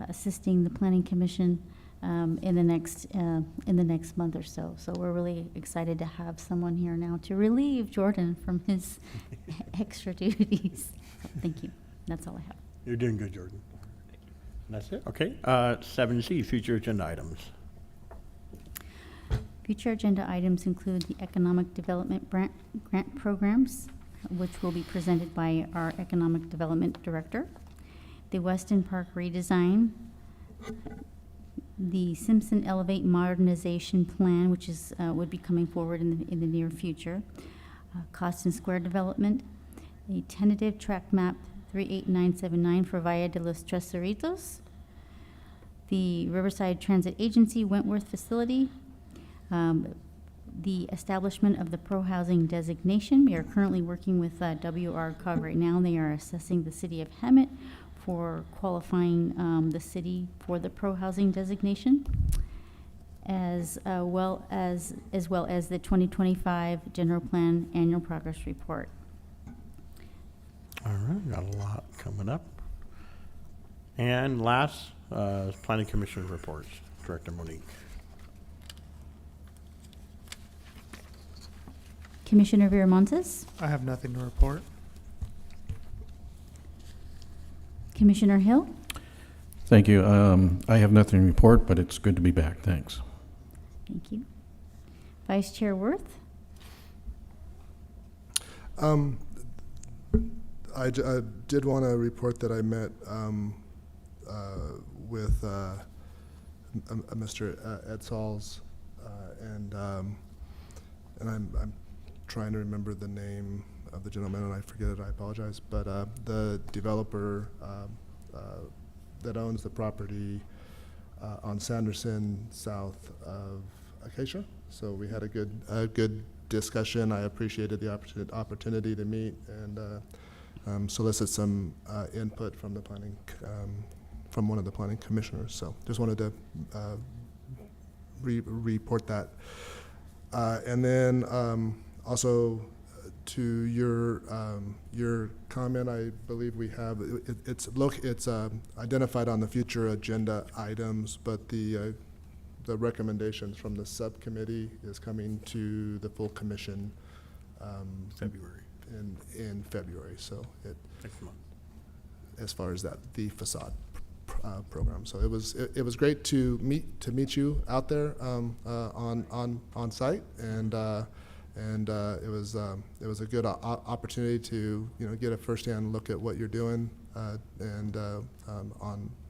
assisting the Planning Commission in the next month or so. So we're really excited to have someone here now to relieve Jordan from his extra duties. So thank you. That's all I have. You're doing good, Jordan. And that's it. Okay. 7C, future agenda items. Future agenda items include the economic development grant programs, which will be presented by our economic development director, the Weston Park redesign, the Simpson Elevate modernization plan, which is would be coming forward in the near future, Cost and Square development, a tentative track map 38979 for Valle de los Tres Cerritos, the Riverside Transit Agency Wentworth facility, the establishment of the pro-housing designation. We are currently working with WRCOG right now. They are assessing the city of Hemet for qualifying the city for the pro-housing designation, as well as the 2025 General Plan Annual Progress Report. All right, got a lot coming up. And last, Planning Commission reports. Director Monique. Commissioner Viramontes, I have nothing to report. Commissioner Hill, Thank you. I have nothing to report, but it's good to be back. Thanks. thank you. Vice Chair Worth, I did want to report that I met with Mr. Edsall's, and I'm trying to remember the name of the gentleman, and I forget it, I apologize, but the developer that owns the property on Sanderson, south of Acacia. So we had a good discussion. I appreciated the opportunity to meet and solicit some input from the planning, from one of the planning commissioners. So just wanted to report that. And then also to your comment, I believe we have it's identified on the future agenda items, but the recommendations from the subcommittee is coming to the full commission February. in February. So Next month. as far as the facade program. So it was great to meet you out there on site, and it was a good opportunity to get a firsthand look at what you're doing, and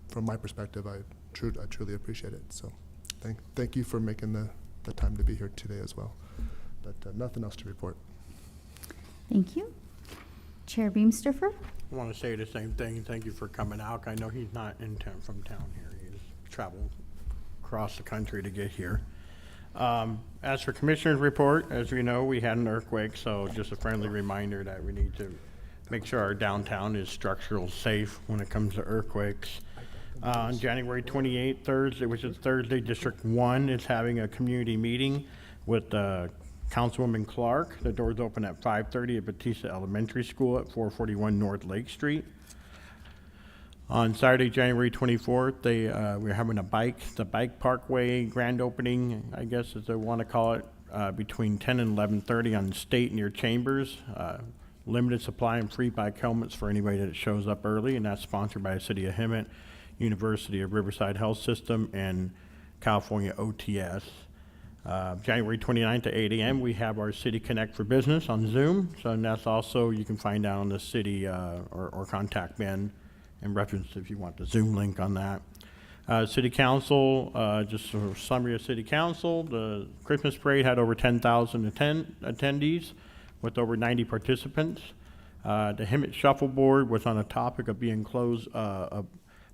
from my perspective, I truly appreciate it. So thank you for making the time to be here today as well. But nothing else to report. Thank you. Chair Beamsterfer? I want to say the same thing. Thank you for coming out. I know he's not from town here. He's traveled across the country to get here. As for Commissioner's report, as we know, we had an earthquake, so just a friendly reminder that we need to make sure our downtown is structural safe when it comes to earthquakes. On January 28th, Thursday, which is Thursday, District 1 is having a community meeting with Councilwoman Clark. The doors open at 5:30 at Batista Elementary School at 441 North Lake Street. On Saturday, January 24th, we're having the bike parkway grand opening, I guess as they want to call it, between 10 and 11:30 on State near Chambers. Limited supply and free bike helmets for anybody that shows up early, and that's sponsored by the City of Hemet, University of Riverside Health System, and California OTS. January 29th at 8 a.m. we have our City Connect for Business on Zoom. So, and that's also, you can find out on the city or contact Ben and reference if you want the Zoom link on that. City Council, just a summary of City Council. The Christmas parade had over 10,000 attendees with over 90 participants. The Hemet Shuffleboard was on the topic of being closed,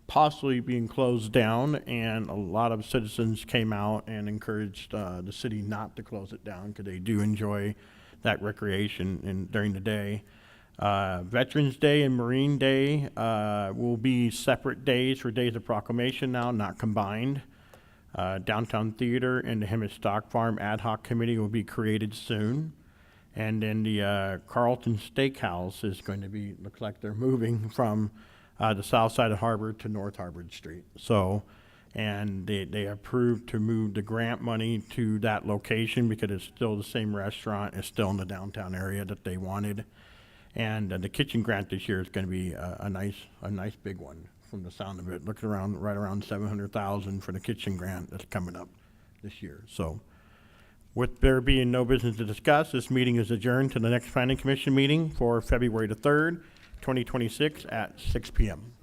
possibly being closed down, and a lot of citizens came out and encouraged the city not to close it down because they do enjoy that recreation during the day. Veterans Day and Marine Day will be separate days for Days of Proclamation now, not combined. Downtown Theater and the Hemet Stock Farm Ad Hoc Committee will be created soon. And then the Carlton Steakhouse is going to be, looks like they're moving from the south side of Harbor to North Harvard Street. So, and they approved to move the grant money to that location because it's still the same restaurant. It's still in the downtown area that they wanted. And the kitchen grant this year is going to be a nice big one from the sound of it. Looking around, right around $700,000 for the kitchen grant that's coming up this year. So, with there being no business to discuss, this meeting is adjourned to the next Planning Commission meeting for February the 3rd, 2026 at 6 p.m.